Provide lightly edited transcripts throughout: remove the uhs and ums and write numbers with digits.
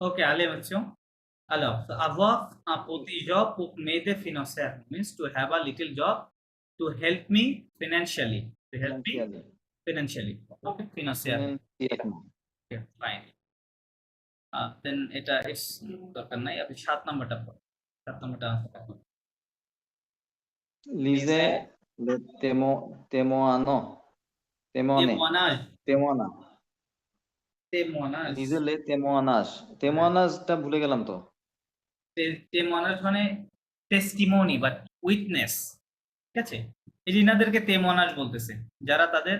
Ok, allez, monsieur. Alors, avoir un petit job pour m'aider financièrement means to have a little job to help me financially. To help me Financially. financially. Okay, financially. Financially. Okay, fine. Then এটা is দরকার নাই, আপনি 7 নাম্বারটা পড়ুন। 7 নাম্বারটা আনসারটা করুন। Lise Dice le temoano. Temone. témoignage, Temona. témoignage, লিজে লে তেমোয়ানাস। হ্যাঁ, তেমোয়ানাসটা ভুলে গেলাম তো। témoignage মানে testimony বা witness, ঠিক আছে? এই যে ইনাদেরকে témoignage বলতেছে, যারা তাদের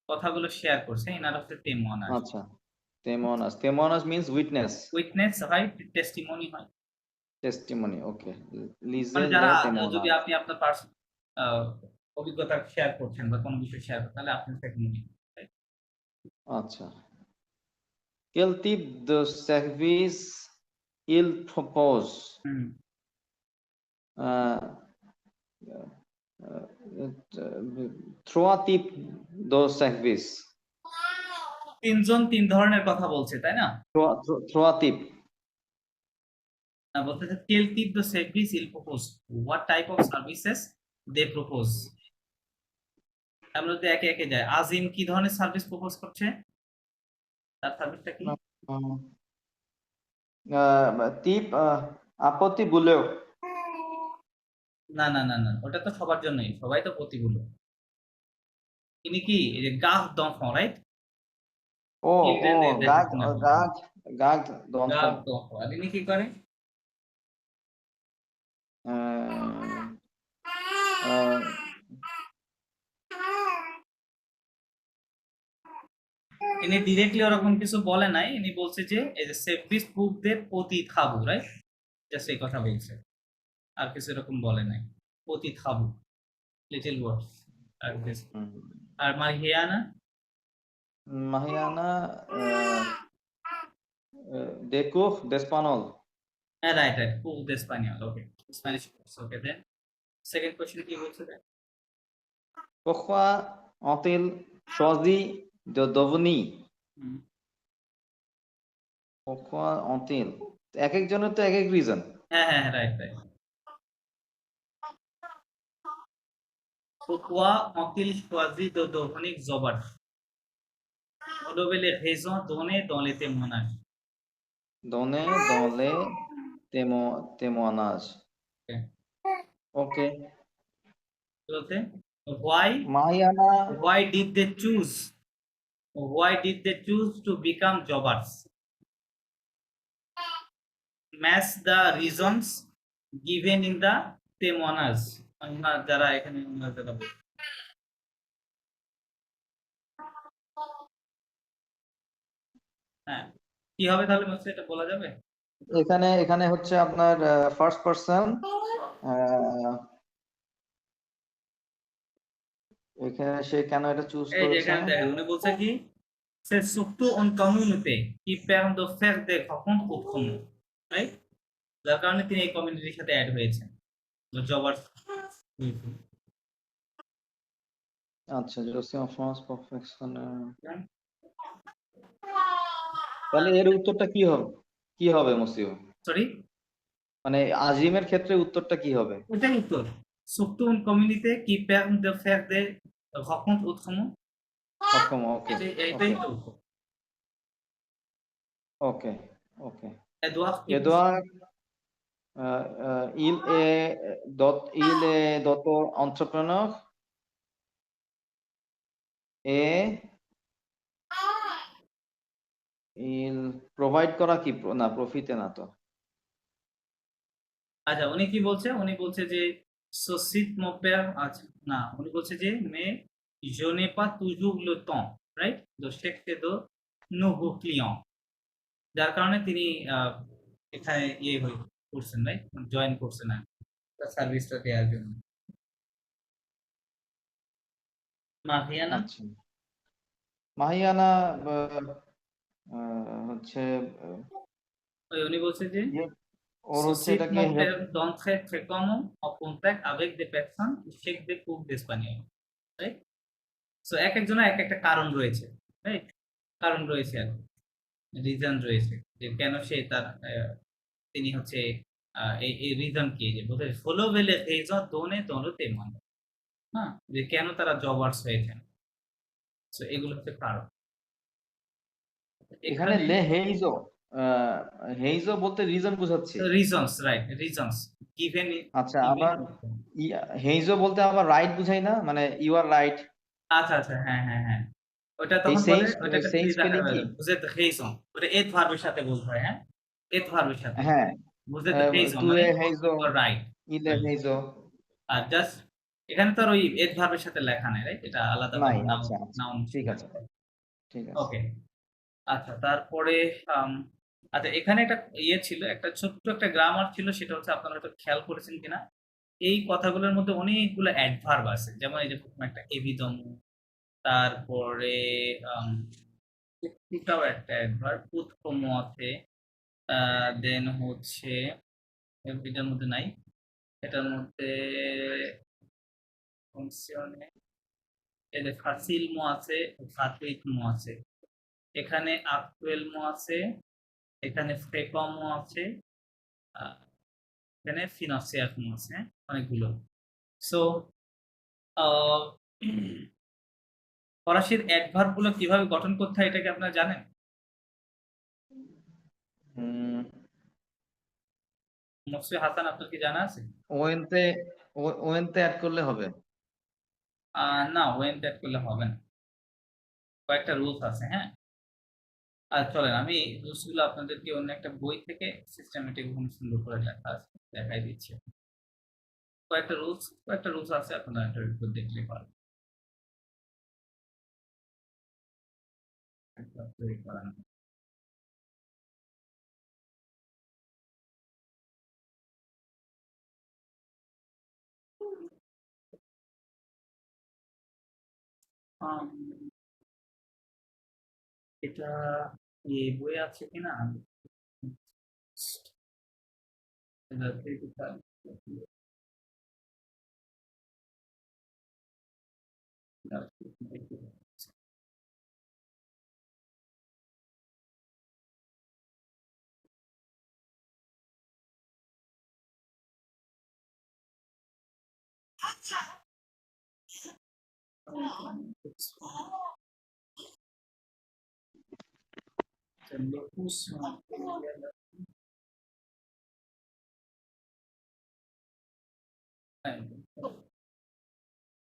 কথাগুলো শেয়ার করছে, ইনারা হচ্ছে témoignage। আচ্ছা, তেমোয়ানাস। তেমোয়ানাস মিন্স উইটনেস, উইটনেস হয়, টেস্টিমনি হয়। টেস্টিমনি। ওকে। লিজে মানে লে যারা যদি তেমোয়ানাস। আপনি আপনার অভিজ্ঞতা শেয়ার করছেন বা কোনো বিষয় শেয়ার করছেন, তাহলে আপনি টেস্টিমনি। আচ্ছা। Quel type de service il propose? হুম, Euh, Trois types de service. তিনজন তিন ধরনের কথা বলছে, তাই না? Trois types. বলতেছে quel type de service il propose, what type of services they propose। আমরা যদি একে একে যাই, আজিম কি ধরনের সার্ভিস প্রপোজ করছে? তার সার্ভিসটা কি? Type আপত্তি বলেও। না না না না, ওটা তো সবার জন্যই, সবাই তো প্রতিকূল। ইনি কি এই যে গাফ দফ, রাইট? ও ও চিলড্রেনদের গাগ দেখাশোনা করে। গাগ গাগ গাফ দনফং। দফ, আর ইনি কি করে? ইনি ডিরেক্টলি ওরকম কিছু বলে নাই, ইনি বলছে যে এই যে সেফিস প্রুফদের পতি খাবু, রাইট? জাস্ট এই কথা বলছে, আর কিছু এরকম বলে নাই। পতি খাবু, লিটল ওয়ার্ডস। আর আর মারহিয়ানা, মাহিয়ানা দেখো দেসপানল। হ্যাঁ রাইট রাইট, কুক দে স্পানিয়াল, ওকে, স্প্যানিশ, ওকে। দেন সেকেন্ড কোশ্চেন কি বলছে দেন? Pourquoi ont-ils choisi de devenir? হুম, Pourquoi ont-ils? এক একজনের তো এক এক রিজন। হ্যাঁ হ্যাঁ right right. Pourquoi ont-ils choisi de devenir Zobar? Relevez les raisons données dans les témoignages. Donné dans les témoignages. Okay. ওকে। বলতে why মাহিয়ানা why did they choose, why did they choose to become jobbers? Match the reasons given in the témoignages. আমরা যারা এখানে যারা বলছি। হ্যাঁ, কি হবে তাহলে মাস্টার, এটা বলা যাবে? এখানে এখানে হচ্ছে আপনার ফার্স্ট পারসন। এখানে সে কেন এটা চুজ এই যে করেছে? এখানে দেখেন উনি বলছে কি, c'est surtout une communauté qui permet de faire des rencontres autrement, right? যার কারণে তিনি এই কমিউনিটির সাথে অ্যাড হয়েছেন, জবার্স। আচ্ছা, জোসি অফ ফ্রান্স পারফেকশন। তাহলে এর উত্তরটা কি হবে? কি হবে মসিও? সরি, মানে আজিমের ক্ষেত্রে উত্তরটা কি হবে? ওটাই উত্তর। surtout une communauté qui permet de faire des rencontres autrement, সক্ষম। ওকে এইটাই ওকে তো উত্তর। ওকে ওকে। এডওয়ার্ড কি বলছে? Edouard, il est d'autres entrepreneurs et il provide করা কি না প্রফিটে না তো। আচ্ছা, উনি কি বলছে? উনি বলছে যে socit mon père, আচ্ছা না, উনি বলছে যে mais je n'ai pas toujours le temps, right? de chercher de nouveaux clients, যার কারণে তিনি এখানে ইয়ে হয়ে করছেন, রাইট? জয়েন করছেন না তার সার্ভিসটা দেওয়ার জন্য। মাহিয়ানা, আচ্ছা, মাহিয়ানা হচ্ছে ওই উনি বলছে যে ইয়ে, ওর হচ্ছে socit এটাকে mon help. père d'entrer fréquemment en contact avec des personnes qui cherchent des cours d'espagnol, right? So এক একজনের এক একটা কারণ রয়েছে, রাইট? কারণ রয়েছে আর কি। রিজন রয়েছে যে কেন সে তার তিনি হচ্ছে এই রিজন কি যে বোধ হয় ষোলো বেলে রেজন দোনে দোনোতে মানে হ্যাঁ যে কেন তারা জবার্স হয়েছেন। তো এগুলো হচ্ছে কারণ এখানে এখানে লে হেইজো, আহ, হেইজো বলতে রিজন বোঝাচ্ছে। রিজনস রাইট রিজনস গিভেন আচ্ছা, গিভেন আবার হেইজো বলতে আবার রাইট বুঝাই না, মানে ইউ আর রাইট। আচ্ছা আচ্ছা হ্যাঁ হ্যাঁ হ্যাঁ ওটা এই তখন সেম বলে ওটা একটা সেম স্পেলিং কি? বুঝে রেজন ওটা এত ভার্বের সাথে বলতে হয় হ্যাঁ এত ভার্বের সাথে হ্যাঁ, বুঝে রেজন টু মানে এ হেইজো, রাইট ইলে রাইট হেইজো। আর জাস্ট এখানে তো আর ওই এড ভার্বের সাথে লেখা নাই রাইট এটা নাই, আলাদাভাবে নাউন আচ্ছা আচ্ছা, নাউন ঠিক আছে, ঠিক আছে। ওকে আচ্ছা তারপরে আম, আচ্ছা এখানে একটা ইয়ে ছিল একটা ছোট্ট একটা গ্রামার ছিল সেটা হচ্ছে আপনারা হয়তো খেয়াল করেছেন কিনা এই কথাগুলোর মধ্যে অনেকগুলো অ্যাডভার্ব আছে যেমন এই যে প্রথমে একটা এবিদম তারপরে আম, উক্তিটাও একটা অ্যাডভার্ব উৎকম আছে দেন হচ্ছে এটার মধ্যে নাই এটার মধ্যে funzione, এই যে ফাসিলমো আছে ফাতুইকমো আছে এখানে আকুয়েলমো আছে এখানে ফ্রেকমো আছে আহ, এখানে ফিনান্সিয়াকমো আছে হ্যাঁ? অনেকগুলো সো ফরাসির অ্যাডভার্ব গুলো কিভাবে গঠন করতে হয় এটাকে আপনারা জানেন হুম, মকসুদ হাসান আপনার কি জানা আছে ওয়েনতে, ওয়েনতে অ্যাড করলে হবে। না ওয়েন অ্যাড করলে হবে না কয়েকটা রুলস আছে হ্যাঁ আর চলেন আমি রুলস গুলো আপনাদেরকে অন্য একটা বই থেকে সিস্টেমেটিক সুন্দর করে লেখা আছে দেখাই দিচ্ছি কয়েকটা রুলস আছে আপনারা এটার উপর দেখলে পারবেন একটা তৈরি করা না। আম, এটা এই বই আছে কিনা এটা থেকে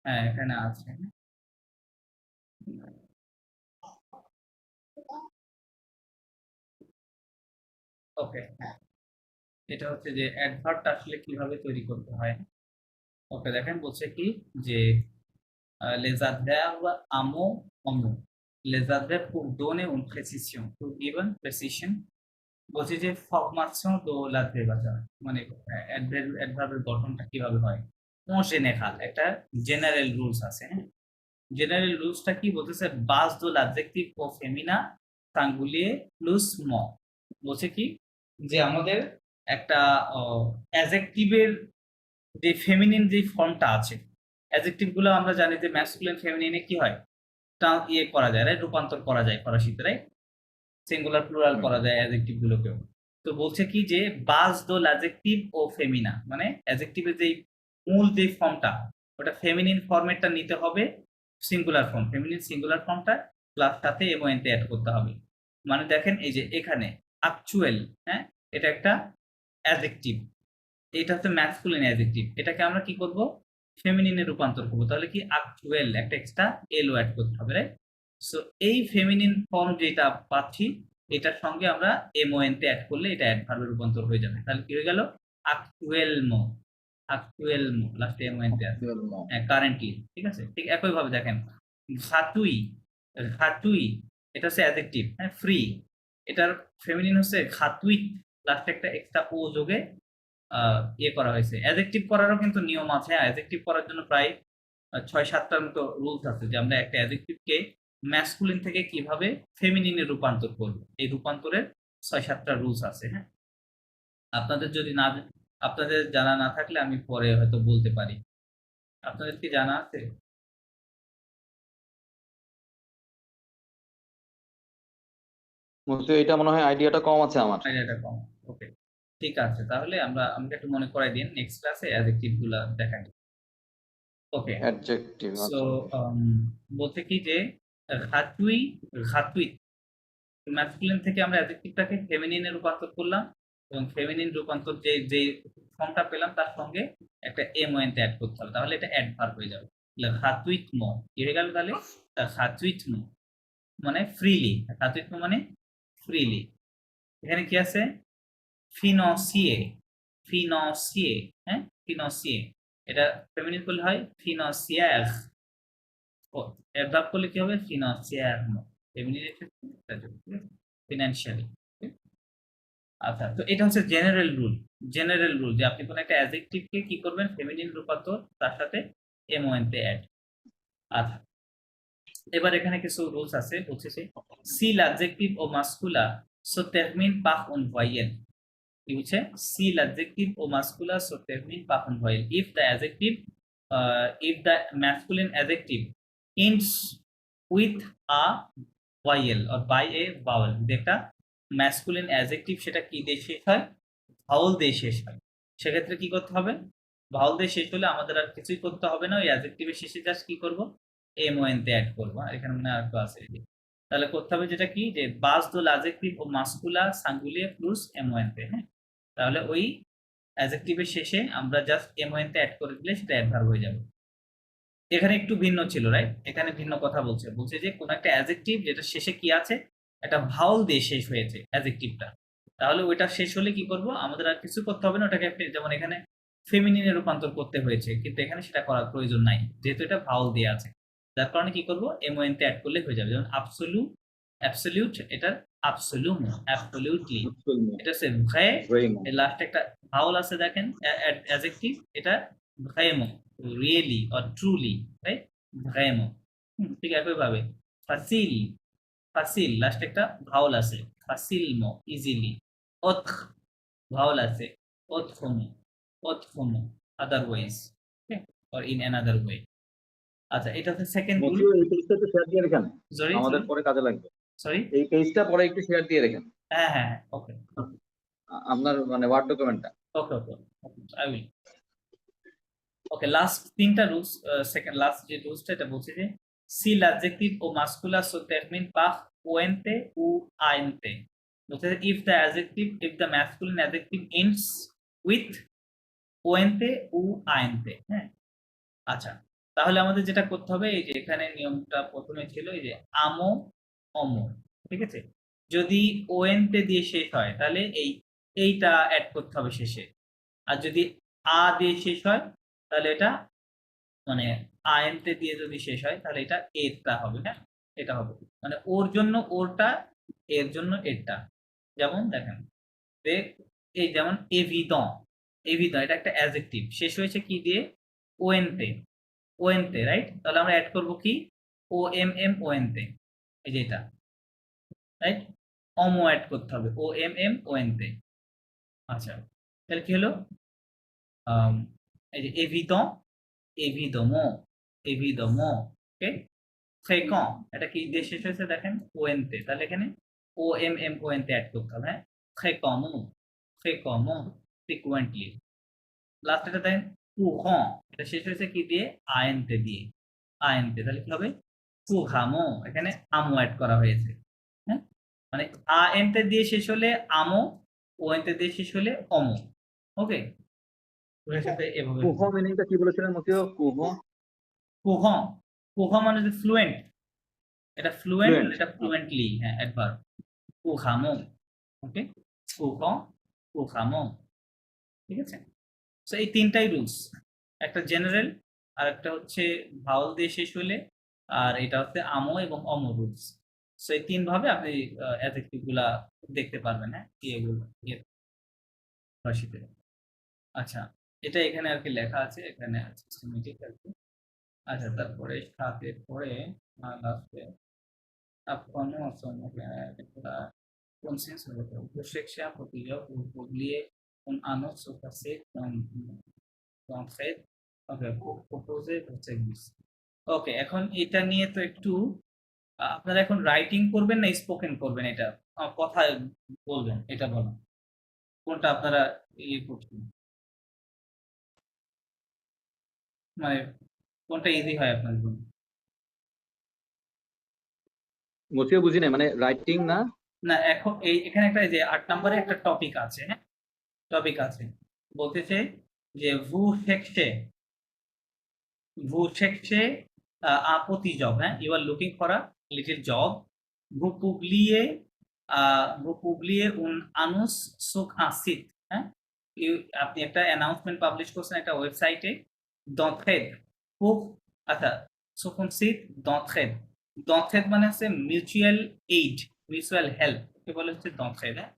হ্যাঁ এখানে আছে ওকে হ্যাঁ এটা হচ্ছে যে অ্যাডভার্বটা আসলে কিভাবে তৈরি করতে হয় ওকে দেখেন বলছে কি যে les adverbes amo homo les adverbes pour donner une précision pour give une precision বলছি যে ফরমেশন দো l'adverbe মানে অ্যাডভার্বের গঠনটা কিভাবে হয় en général একটা জেনারেল রুলস আছে হ্যাঁ জেনারেল রুলসটা কি বলতেছে বাস দো l'adjectif au féminin singulier plus mo বলছে কি যে আমাদের একটা অ্যাডজেক্টিভের যে ফেমিনিন যে ফর্মটা আছে অ্যাডজেক্টিভ গুলো আমরা জানি যে ম্যাসকুলিন ফেমিনিনে কি হয় ইয়ে করা যায় রাইট রূপান্তর করা যায় ফরাসিতে রাইট সিঙ্গুলার প্লুরাল হুম, করা যায় অ্যাডজেক্টিভ গুলোকেও তো বলছে কি যে বাস দো অ্যাডজেক্টিভ ও ফেমিনা মানে অ্যাডজেক্টিভের যে মূল যে ফর্মটা ওটা ফেমিনিন ফর্মেটটা নিতে হবে সিঙ্গুলার ফর্ম ফেমিনিন সিঙ্গুলার ফর্মটা প্লাস সাথে এমওএনতে অ্যাড করতে হবে মানে দেখেন এই যে এখানে অ্যাকচুয়াল হ্যাঁ এটা একটা অ্যাডজেক্টিভ এটা হচ্ছে ম্যাসকুলিন অ্যাডজেক্টিভ এটাকে আমরা কি করব ফেমিনিনে রূপান্তর করব তাহলে কি অ্যাকচুয়াল একটা এক্সট্রা এল অ্যাড করতে হবে রাইট সো এই ফেমিনিন ফর্ম যেটা পাচ্ছি এটার সঙ্গে আমরা এমওএন তে অ্যাড করলে এটা অ্যাডভার্বে রূপান্তর হয়ে যাবে তাহলে কি হয়ে গেল অ্যাকচুয়ালমো অ্যাকচুয়ালমো লাস্টে এমওএন তে আছে হ্যাঁ কারেন্টলি ঠিক আছে ঠিক একই ভাবে দেখেন ঘাতুই ঘাতুই এটা হচ্ছে অ্যাডজেক্টিভ হ্যাঁ ফ্রি এটার ফেমিনিন হচ্ছে ঘাতুই লাস্টে একটা এক্সট্রা ও যোগে ইয়ে করা হয়েছে অ্যাডজেক্টিভ করারও কিন্তু নিয়ম আছে অ্যাডজেক্টিভ করার জন্য প্রায় ৬-৭টার মতো রুলস আছে যে আমরা একটা অ্যাডজেক্টিভকে ম্যাসকুলিন থেকে কিভাবে ফেমিনিনে রূপান্তর করব এই রূপান্তরের ৬-৭টা রুলস আছে হ্যাঁ আপনাদের যদি না আপনাদের জানা না থাকলে আমি পরে হয়তো বলতে পারি আপনাদের কি জানা আছে মুফতি এটা মনে হয় আইডিয়াটা কম আছে আমার। আইডিয়াটা কম। ওকে, ঠিক আছে, তাহলে আমাকে একটু মনে করাই দিন, নেক্সট ক্লাসে অ্যাডজেক্টিভ গুলা দেখাই। ওকে, অ্যাডজেক্টিভ, সো আচ্ছা। বলতে কি যে ঘাতুই ঘাতুই ম্যাসকুলিন থেকে আমরা অ্যাডজেক্টিভটাকে ফেমিনিনে রূপান্তর করলাম, এবং ফেমিনিন রূপান্তর যে যে ফর্মটা পেলাম তার সঙ্গে একটা এম ও এন অ্যাড করতে হবে, তাহলে এটা অ্যাডভার্ব হয়ে যাবে। ঘাতুইতমো কি হয়ে গেল তাহলে? ঘাতুইতমো মানে ফ্রিলি, ঘাতুইতমো মানে ফ্রিলি। এখানে কি আছে? ফিনন্সিয়ে, ফিনন্সিয়ে, হ্যাঁ ফিনন্সিয়ে, এটা ফেমিনিন করলে হয় ফিনন্সিয়ার, ও অ্যাডভার্ব করলে কি হবে? ফিনান্সিয়ার, ফেমিনিন ফিনান্সিয়ালি। আচ্ছা, তো এটা হচ্ছে জেনারেল রুল, জেনারেল রুল যে আপনি কোন একটা অ্যাডজেক্টিভকে কি করবেন? ফেমিনিন রূপান্তর, তার সাথে এমওএন তে অ্যাড। আচ্ছা, এবার এখানে কিছু রুলস আছে, বলছে যে সি l'adjectif au masculin se termine par un voyelle, কি হচ্ছে? সি l'adjectif au masculin se termine par un voyelle if the masculine adjective ends with a vowel or by a vowel, যেটা ম্যাসকুলিন অ্যাডজেক্টিভ সেটা কি দিয়ে শেষ হয়? ভাওয়াল দিয়ে শেষ হয়। সেক্ষেত্রে কি করতে হবে? ভাওয়াল দিয়ে শেষ হলে আমাদের আর কিছুই করতে হবে না, ওই অ্যাডজেক্টিভের শেষে জাস্ট কি করব? এম ও এন তে অ্যাড করব। আর এখানে মনে হয় আরেকটু আছে, এই যে। তাহলে করতে হবে যেটা কি, যে বাস দো l'adjectif ও মাস্কুলা সাঙ্গুলিয়ে প্লুস এম ও এন তে, হ্যাঁ? তাহলে ওই অ্যাডজেক্টিভের শেষে আমরা জাস্ট এম ও এন তে অ্যাড করে দিলে সেটা অ্যাডভার্ব হয়ে যাবে। এখানে একটু ভিন্ন ছিল, রাইট? এখানে ভিন্ন কথা বলছে, বলছে যে কোন একটা অ্যাডজেক্টিভ যেটা শেষে কি আছে, একটা ভাওয়াল দিয়ে শেষ হয়েছে অ্যাডজেক্টিভটা, তাহলে ওইটা শেষ হলে কি করব? আমাদের আর কিছু করতে হবে না, ওটাকে আপনি যেমন এখানে ফেমিনিনে রূপান্তর করতে হয়েছে, কিন্তু এখানে সেটা করার প্রয়োজন নাই, যেহেতু এটা ভাওয়াল দিয়ে আছে। যার কারণে কি করব? এমওএন তে অ্যাড করলে হয়ে যাবে। যেমন আবসোলু, অ্যাবসোলিউট, এটা আবসোলুম, অ্যাবসোলিউটলি, এটা হচ্ছে ভ্রে, এর লাস্টে একটা ভাওয়াল আছে দেখেন, অ্যাডজেক্টিভ, এটা ভ্রেমো, রিয়েলি অর ট্রুলি, রাইট? ভ্রেমো। ঠিক একইভাবে ফাসিল, ফাসিল লাস্টে একটা ভাওয়াল আছে, ফাসিলমো, ইজিলি। অথ, ভাওয়াল আছে, অথমো, অথমো, otherwise, okay, or in another way. আচ্ছা, এটা হচ্ছে সেকেন্ড রুল। মুফতি এই পেজটা একটু শেয়ার দিয়ে রাখেন, সরি আমাদের সরি পরে কাজে লাগবে। সরি, এই পেজটা পরে একটু শেয়ার দিয়ে রাখেন, হ্যাঁ হ্যাঁ, ওকে আপনার মানে ওয়ার্ড ডকুমেন্টটা। Okay okay, I will. Okay, last তিনটা রুলস, সেকেন্ড লাস্ট যে রুলসটা, এটা বলছে যে সি l'adjectif au masculin se termine par oente ou aente, বলছে যে if the masculine adjective ends with oente ou aente, হ্যাঁ? আচ্ছা, তাহলে আমাদের যেটা করতে হবে, এই যে এখানে নিয়মটা প্রথমে ছিল, এই যে আমো, অমো, ঠিক আছে? যদি ওএনতে দিয়ে শেষ হয় তাহলে এইটা অ্যাড করতে হবে শেষে, আর যদি আ দিয়ে শেষ হয় তাহলে এটা মানে আইএনতে দিয়ে যদি শেষ হয় তাহলে এটা এরটা হবে, হ্যাঁ? এটা হবে মানে ওর জন্য ওরটা, এর জন্য এরটা। যেমন দেখেন, দেখ, এই যেমন এভিদন, এভিদন এটা একটা অ্যাডজেক্টিভ, শেষ হয়েছে কি দিয়ে? ওএনতে, ওএনতে, রাইট? তাহলে আমরা অ্যাড করব কি? ও এম এম ওএনতে, এই যে এটা, রাইট? অমো অ্যাড করতে হবে, ও এম এম ওএনতে। আচ্ছা, তাহলে কি হলো? আম, এই যে এভিদন, এভিদমো, এভিদমো, ওকে। ফ্রেকন, এটা কি দিয়ে শেষ হয়েছে দেখেন? ওএনতে, তাহলে এখানে ও এম এম ওএনতে অ্যাড করতে হবে, হ্যাঁ? ফ্রেকমো, ফ্রেকমো, ফ্রিকুয়েন্টলি। লাস্ট এটা দেখেন কুহঁ, এটা শেষ হয়েছে কি দিয়ে? আইএনতে দিয়ে, আইএনতে, তাহলে কি হবে? কুহামো, এখানে আমো অ্যাড করা হয়েছে, হ্যাঁ? মানে আএনতে দিয়ে শেষ হলে আমো, ওএনতে দিয়ে শেষ হলে অমো, ওকে। ওর সাথে এভাবে কুহ মিনিংটা কি বলেছিলেন মুফতি? কুহ, কুহঁ, কুহঁ মানে যে ফ্লুয়েন্ট, এটা ফ্লুয়েন্ট, ফ্লুয়েন্ট। এটা ফ্লুয়েন্টলি, হ্যাঁ, অ্যাডভার্ব। কুহামো, ওকে, কুহঁ, কুহামো, ঠিক আছে? সো এই তিনটাই রুলস, একটা জেনারেল, আর একটা হচ্ছে ভাওয়াল দিয়ে শেষ হলে, আর এটা হচ্ছে আমো এবং অমো রুলস। সো এই তিন ভাবে আপনি অ্যাডজেক্টিভ গুলা দেখতে পারবেন, হ্যাঁ, এগুলো রাশিতে। আচ্ছা, এটা এখানে আর কি লেখা আছে, এখানে সিস্টেমেটিক আর কি। আচ্ছা, তারপরে সাতের পরে লাস্টে consenso Projection apropiado publié un anuncio cassette con fait ওকে, প্রপোজে হচ্ছে ওকে, এখন এটা নিয়ে তো একটু আপনারা এখন রাইটিং করবেন না স্পোকেন করবেন, এটা কথায় বলবেন, এটা বলেন কোনটা আপনারা ইয়ে করছেন, মানে কোনটা ইজি হয় আপনার জন্য? মুসিও বুঝি নাই, মানে রাইটিং না? না এখন এখানে একটা এই যে 8 নম্বরে একটা টপিক আছে, হ্যাঁ টপিক আছে, বলতেছে যে vous cherchez un petit job, hein, you are looking for a little job, vous publiez un annonce sur un site, হ্যাঁ আপনি একটা অ্যানাউন্সমেন্ট পাবলিশ করছেন একটা ওয়েবসাইটে d'entraide pour আচ্ছা sur un site d'entraide, d'entraide মানে হচ্ছে মিউচুয়াল এইড, মিউচুয়াল হেল্প, কি বলে হচ্ছে d'entraide, হ্যাঁ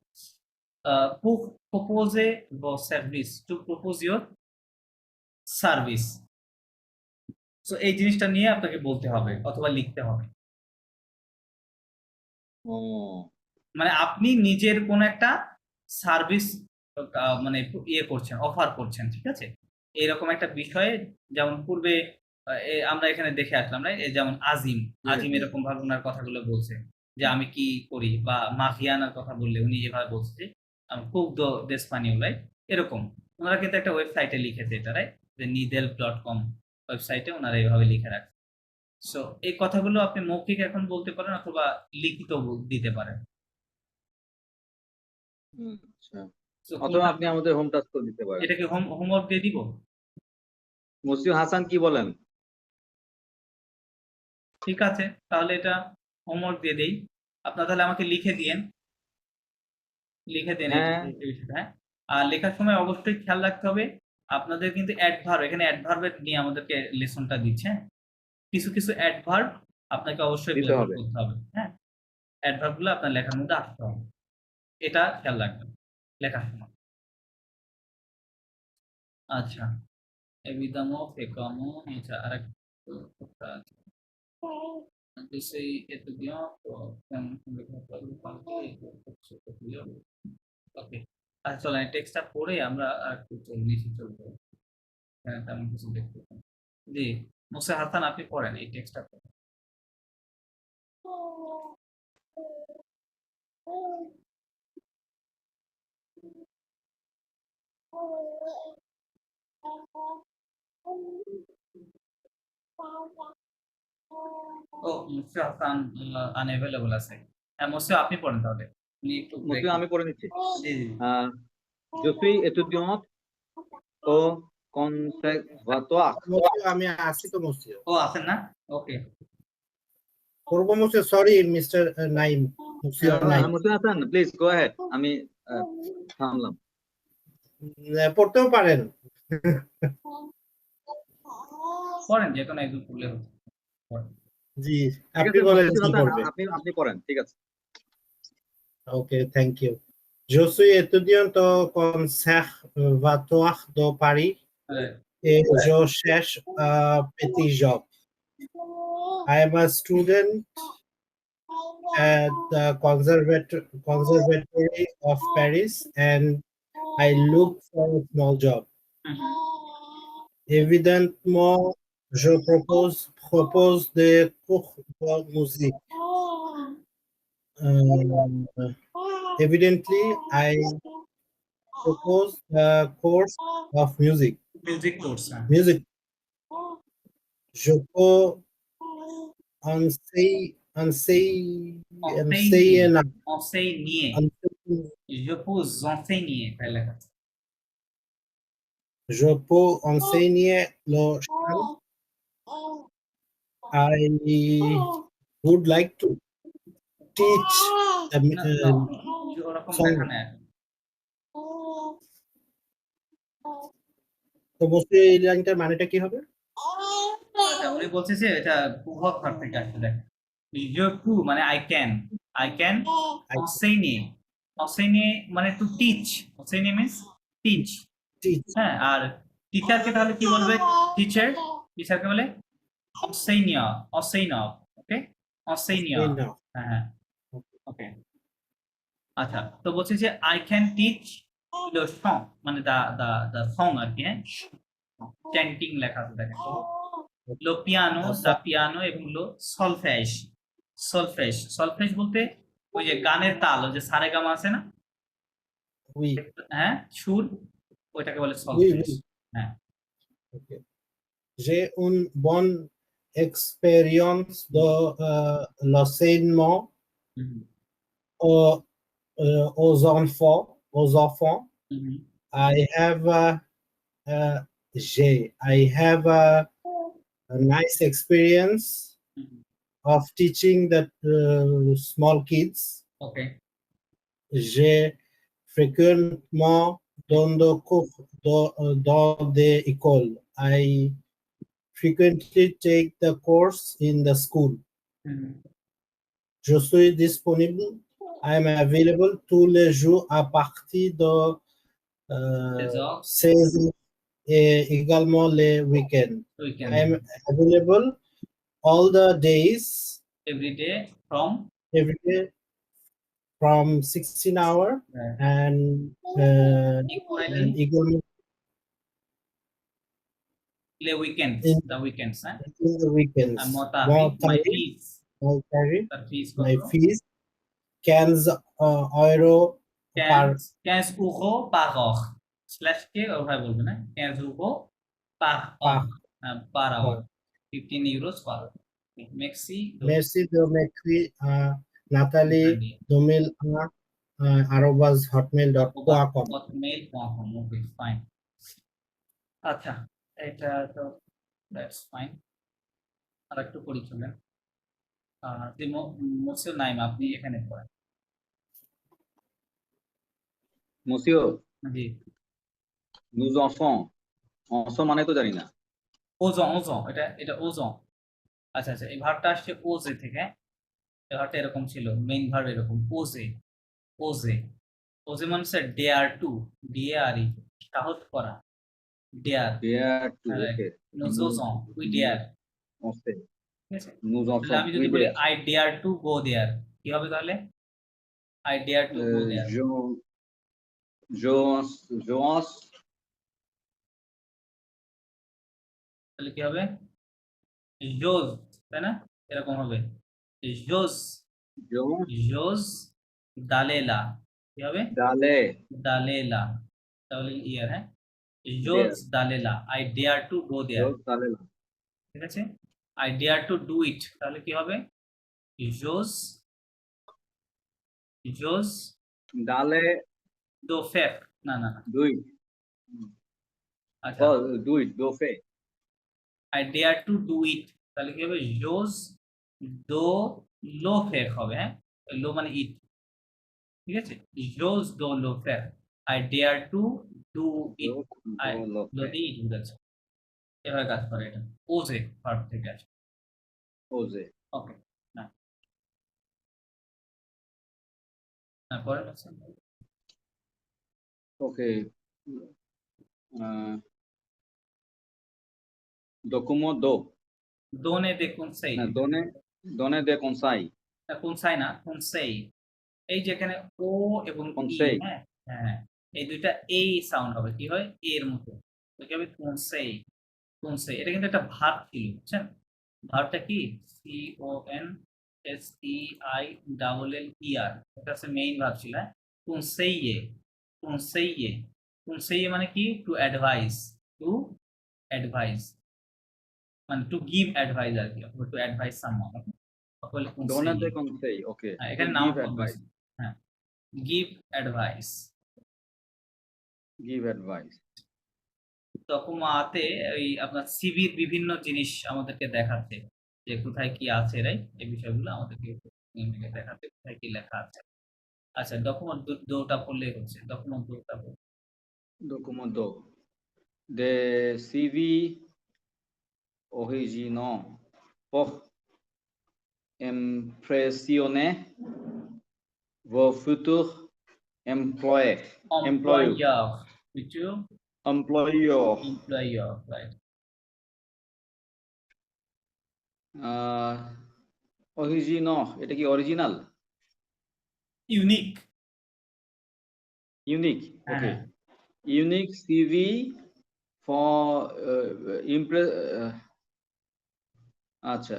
pour proposer vos services, to propose your service, so এই জিনিসটা নিয়ে আপনাকে বলতে হবে অথবা লিখতে হবে। ও মানে আপনি নিজের কোন একটা সার্ভিস মানে ইয়ে করছেন, অফার করছেন, ঠিক আছে? এরকম একটা বিষয়ে, যেমন পূর্বে আমরা এখানে দেখে আসলাম রাইট? যেমন আজিম এরকম ভাবে উনার কথাগুলো বলছে যে আমি কি করি, বা মাফিয়ানার কথা বললে উনি এভাবে বলছে যে কুক দো দেশপানিও রাইট, এরকম ওনারা কিন্তু একটা ওয়েবসাইটে লিখেছে এটা রাইট, যে নিদেল.com ওয়েবসাইটে ওনারা এইভাবে লিখে রাখছে। সো এই কথাগুলো আপনি মৌখিক এখন বলতে পারেন অথবা লিখিত দিতে পারেন। আচ্ছা, So, অথবা আপনি আমাদের হোম টাস্ক করে দিতে পারেন। এটাকে হোমওয়ার্ক দিয়ে দিব? মুসিও হাসান কি বলেন? ঠিক আছে, তাহলে এটা হোমওয়ার্ক দিয়ে দেই। আপনারা তাহলে আমাকে লিখে দিয়েন, লিখে দেন এই হ্যাঁ, বিষয়টা, হ্যাঁ। আর লেখার সময় অবশ্যই খেয়াল রাখতে হবে আপনাদের কিন্তু অ্যাডভার্ব, এখানে অ্যাডভার্বের নিয়ে আমাদেরকে লেসনটা দিচ্ছে, হ্যাঁ? কিছু কিছু অ্যাডভার্ব আপনাকে অবশ্যই দিতে ব্যবহার হবে। করতে হবে, হ্যাঁ। অ্যাডভার্ব গুলো আপনার লেখার মধ্যে আসতে হবে, এটা খেয়াল রাখবেন লেখার সময়। আচ্ছা, এবিদামো ফেকামো, আচ্ছা আরেকটা আছে। Yo soy estudiante ওকে, আচ্ছা চলেন টেক্সটটা পড়ে আমরা আরেকটু নিচে চলবো, এখানে তেমন কিছু দেখতে পাই না। জি, মুসা হাসান আপনি পড়েন এই টেক্সটটা পড়েন। ও মুসা হাসান আনএভেলেবল আছে। হ্যাঁ মুসা আপনি পড়েন তাহলে, উনি একটু ব্রেক। মুসিও আমি পড়ে নিচ্ছি। জি জি Je suis étudiante au conservatoire. মুসিও আমি আছি তো মুসিও ও আছেন না, ওকে। পূর্ব মুসিও, সরি মিস্টার নাইম, মুসিও নাইম মুসিও হাসান প্লিজ গো অ্যাহেড, আমি থামলাম। পড়তেও পারেন। পড়েন যে কোনো একজন পড়লে হচ্ছে, পড়েন। জি, ঠিক আপনি আছে, বলেন মুসিও কি হাসান পড়বে। আপনি পড়েন, ঠিক আছে। Okay, thank you. Je suis étudiant au conservatoire de Paris et je cherche un petit job. I am a student at the Conservatory of Paris and I look for a small job. Évidemment, je propose des cours de musique. Evidently, I propose a course of music. Music course, Music. Je peux enseigner. enseigner, je peux enseigner তাই লেখা আছে। Je peux enseigner le chant. I would like to teach the না, না, ওরকম song. লেখা নেই। তো বলছি এই লাইনটার মানেটা কি হবে? আচ্ছা, উনি বলছে যে এটা প্রভাব ভার থেকে আসছে, দেখেন je peux মানে I can enseigner, enseigner মানে to teach, enseigner means teach, Teach. হ্যাঁ। আর টিচারকে তাহলে কি বলবে? টিচারকে বলে enseignant, ওকে, enseignant, Enough. হ্যাঁ ওকে। আচ্ছা, তো বলছে যে I can teach low song মানে দা সং আর কি, হ্যাঁ চ্যান্টিং লেখা আছে দেখেন, লো পিয়ানো, দা পিয়ানো এবং লো সলফেজ, সলফেজ। সলফেজ বলতে ওই যে গানের তাল, ওই যে সারেগামা আছে না, Oui, হ্যাঁ, সুর, ওইটাকে বলে oui, সলফেজ। oui. হ্যাঁ। Ok. J'ai une bonne expérience de l'enseignement hmm, aux, aux enfants. Aux enfants. Hmm, I have I have a nice experience hmm. of teaching the small kids. Okay. J'ai fréquemment dans des cours dans des écoles. I frequently take the course in the school. Hmm, Je suis disponible. I am available tous les jours à partir de Les heures. 16 et également les week-ends. Weekend. I am available all the days, Every day from every day from 16 hours and equally equally le weekends, in, the weekends, হ্যাঁ। in the weekends. R More my time, fees, more time. তার fees My কত? fees 15 euro per 15 euros par heure, slash কে ওভাবে বলবে না, 15 euros par par heure, par hour, heure. 15 euros par hour. Merci de Merci de m'écrire à Nathalie2001 @hotmail.com. hotmail.com. ওকে, fine. আচ্ছা, এটা তো that's fine. আর একটু পড়ি চলেন। মোসিও নাইম, আপনি এখানে পড়েন। মুসিও, জি। nous enfants, enfants মানে তো জানি না। ওজন, ওজন, এটা ওজন। আচ্ছা আচ্ছা, এই ভার্বটা আসছে ওজে থেকে। এই ভার্বটা এরকম ছিল, মেইন ভার্ব এরকম, ওজে, ওজে। ওজে মানে হচ্ছে ডেয়ার টু, ডিএআরই, সাহস করা, dare. Dare to, right. okay. nous osons, we dare, On fait. ঠিক আছে? Nous তাহলে enfants, আমি oui যদি বলি dare. I dare to go there, কি হবে তাহলে? I dare to go there, J'ose, তাহলে কি হবে? জোজ, তাই না? এরকম হবে, জোজ, জোজ দালেলা, কি হবে? d'aller, দালেলা, তাহলে ইয়ার, হ্যাঁ, জোজ dare. দালেলা, I dare to go there, J'ose d'aller là. ঠিক আছে? I dare to do it, তাহলে কি হবে? জোজ, জোজ D'aller, দো ফের, না না না, do it. আচ্ছা, Oh, do it, do fait. I dare to do it, তাহলে কি হবে? জোজ দো লো ফের হবে, হ্যাঁ, লো মানে ইট, ঠিক আছে? জোজ দো লো ফের, I dare to do it, আই Do lo লো fait. দিয়ে ইট বুঝাচ্ছে, এভাবে কাজ করে এটা, ওজে ভার্ব থেকে আসে। Oser. ওকে, না পরের আছে। Okay. Euh, document do. দোনে দেখুন সেই, না, donner des conseils. কোন সাই না, কোন সেই, এই যে এখানে ও এবং ই, Conseil. হ্যাঁ হ্যাঁ, এই দুইটা এই সাউন্ড হবে, কি হয়, এর মতো, কি হবে? কোন সেই, কোন সেই, এটা কিন্তু একটা ভার্ব ছিল, বুঝছেন? ভার্বটা কি? C O N S E I double L E R, এটা হচ্ছে মেইন ভার্ব ছিল, হ্যাঁ। কোন সেইয়ে, কোন সেইয়ে, কোন সেইয়ে মানে কি? টু অ্যাডভাইস, টু অ্যাডভাইস, মানে টু গিভ অ্যাডভাইস আর কি, টু অ্যাডভাইস সামওয়ান, বলে কোন Donner সেইয়ে। des conseils, okay. হ্যাঁ, To এখানে নাউন give ফর্ম advice. আছে, হ্যাঁ, গিভ অ্যাডভাইস। Give advice. তকুমাতে ওই আপনার সিভির বিভিন্ন জিনিস আমাদেরকে দেখাচ্ছে, যে কোথায় কি আছে, রাইট? এই বিষয়গুলো আমাদেরকে দেখাচ্ছে, কোথায় কি লেখা আছে। আচ্ছা, ডকুমেন্ট দুটা পড়লেই হচ্ছে, ডকুমেন্ট দুটা পড়লে। Document do. Des CV originaux pour impressionner vos futurs employés. Employer, কিছু Employeurs. Employer, right. Original, এটা কি অরিজিনাল? ইউনিক, ইউনিক, হ্যাঁ ওকে। হ্যাঁ। ইউনিক সিভি ফর ইমপ্রেস, আচ্ছা,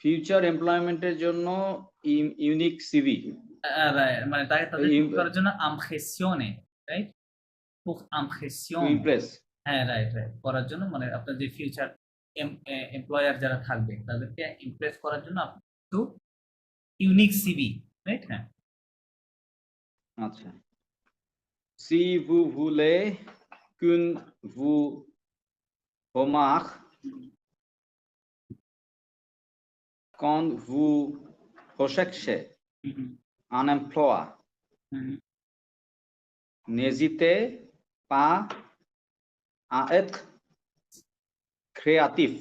ফিউচার এমপ্লয়মেন্টের জন্য ইউনিক সিভি। মানে তাকে তাদের Im- করার জন্য আমপ্রেসিওনে, রাইট? খুব টু আমপ্রেসিওন, ইমপ্রেস। হ্যাঁ রাইট রাইট, করার জন্য মানে আপনার যে ফিউচার এমপ্লয়ার যারা থাকবে তাদেরকে ইমপ্রেস করার জন্য আপনি একটু ইউনিক সিভি, রাইট? হ্যাঁ, আচ্ছা। Si vous voulez qu'une vous remarque quand vous recherchez হুম, হুম, un emploi, হুম, n'hésitez pas à être créatif.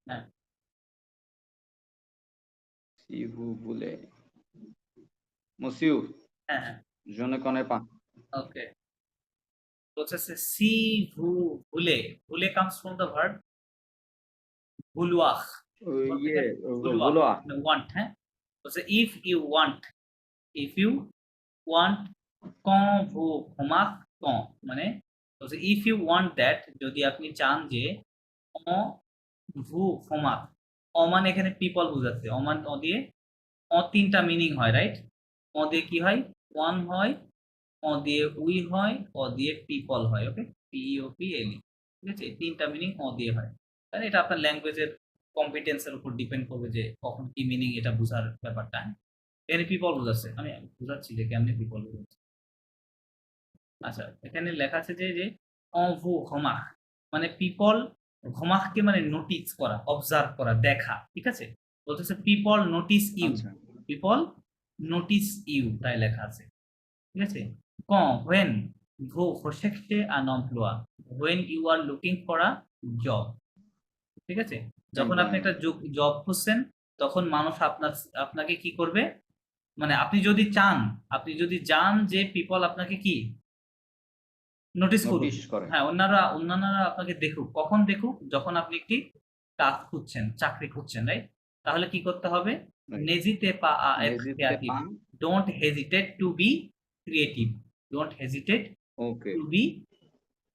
হ্যাঁ, Si vous voulez. Monsieur, হ্যাঁ, হ্যাঁ, je ne connais pas. ওকে। বলছে সি ভু ভুলে, ভুলে কামস ফ্রম দ্য ভার্ব ভুলওয়াহ, Vouloir. ওয়ান্ট, হ্যাঁ। বলছে if you want, if you want quand vous remarque quand, মানে বলছে ইফ ইউ ওয়ান্ট দ্যাট, যদি আপনি চান যে quand vous remarque, মানে এখানে পিপল বোঝাচ্ছে, মানে দিয়ে তিনটা মিনিং হয়, রাইট? দিয়ে কি হয়? ওয়ান হয়, দিয়ে উই হয়, দিয়ে পিপল হয়, ওকে? POPLE, ঠিক আছে? এই তিনটা মিনিং দিয়ে হয়। তাহলে এটা আপনার ল্যাঙ্গুয়েজের কম্পিটেন্সের উপর ডিপেন্ড করবে যে কখন কি মিনিং এটা বোঝার ব্যাপারটা। এখানে পিপল বোঝাচ্ছে, আমি বোঝাচ্ছি যে কেমনে পিপল বোঝাচ্ছে। আচ্ছা, এখানে লেখা আছে যে ঘমা, মানে পিপল, ঘমাকে মানে নোটিস করা, অবজার্ভ করা, দেখা, ঠিক আছে? বলতেছে পিপল নোটিস ইউ, আচ্ছা। পিপল নোটিস ইউ, তাই লেখা আছে, ঠিক আছে? when vous recherchez un emploi, when you are looking for a job, ঠিক আছে? যখন আপনি একটা জব খুঁজছেন তখন মানুষ আপনাকে কি করবে, মানে আপনি যদি চান যে পিপল আপনাকে কি নোটিস করুক, নোটিশ করে। হ্যাঁ, অন্যান্যরা আপনাকে দেখুক, কখন দেখুক? যখন আপনি একটি কাজ খুঁজছেন, চাকরি খুঁজছেন, রাইট? তাহলে কি করতে হবে? Right. নেজিতে পা N'hésitez creative, pas. Don't hesitate to be creative, don't hesitate Okay. To be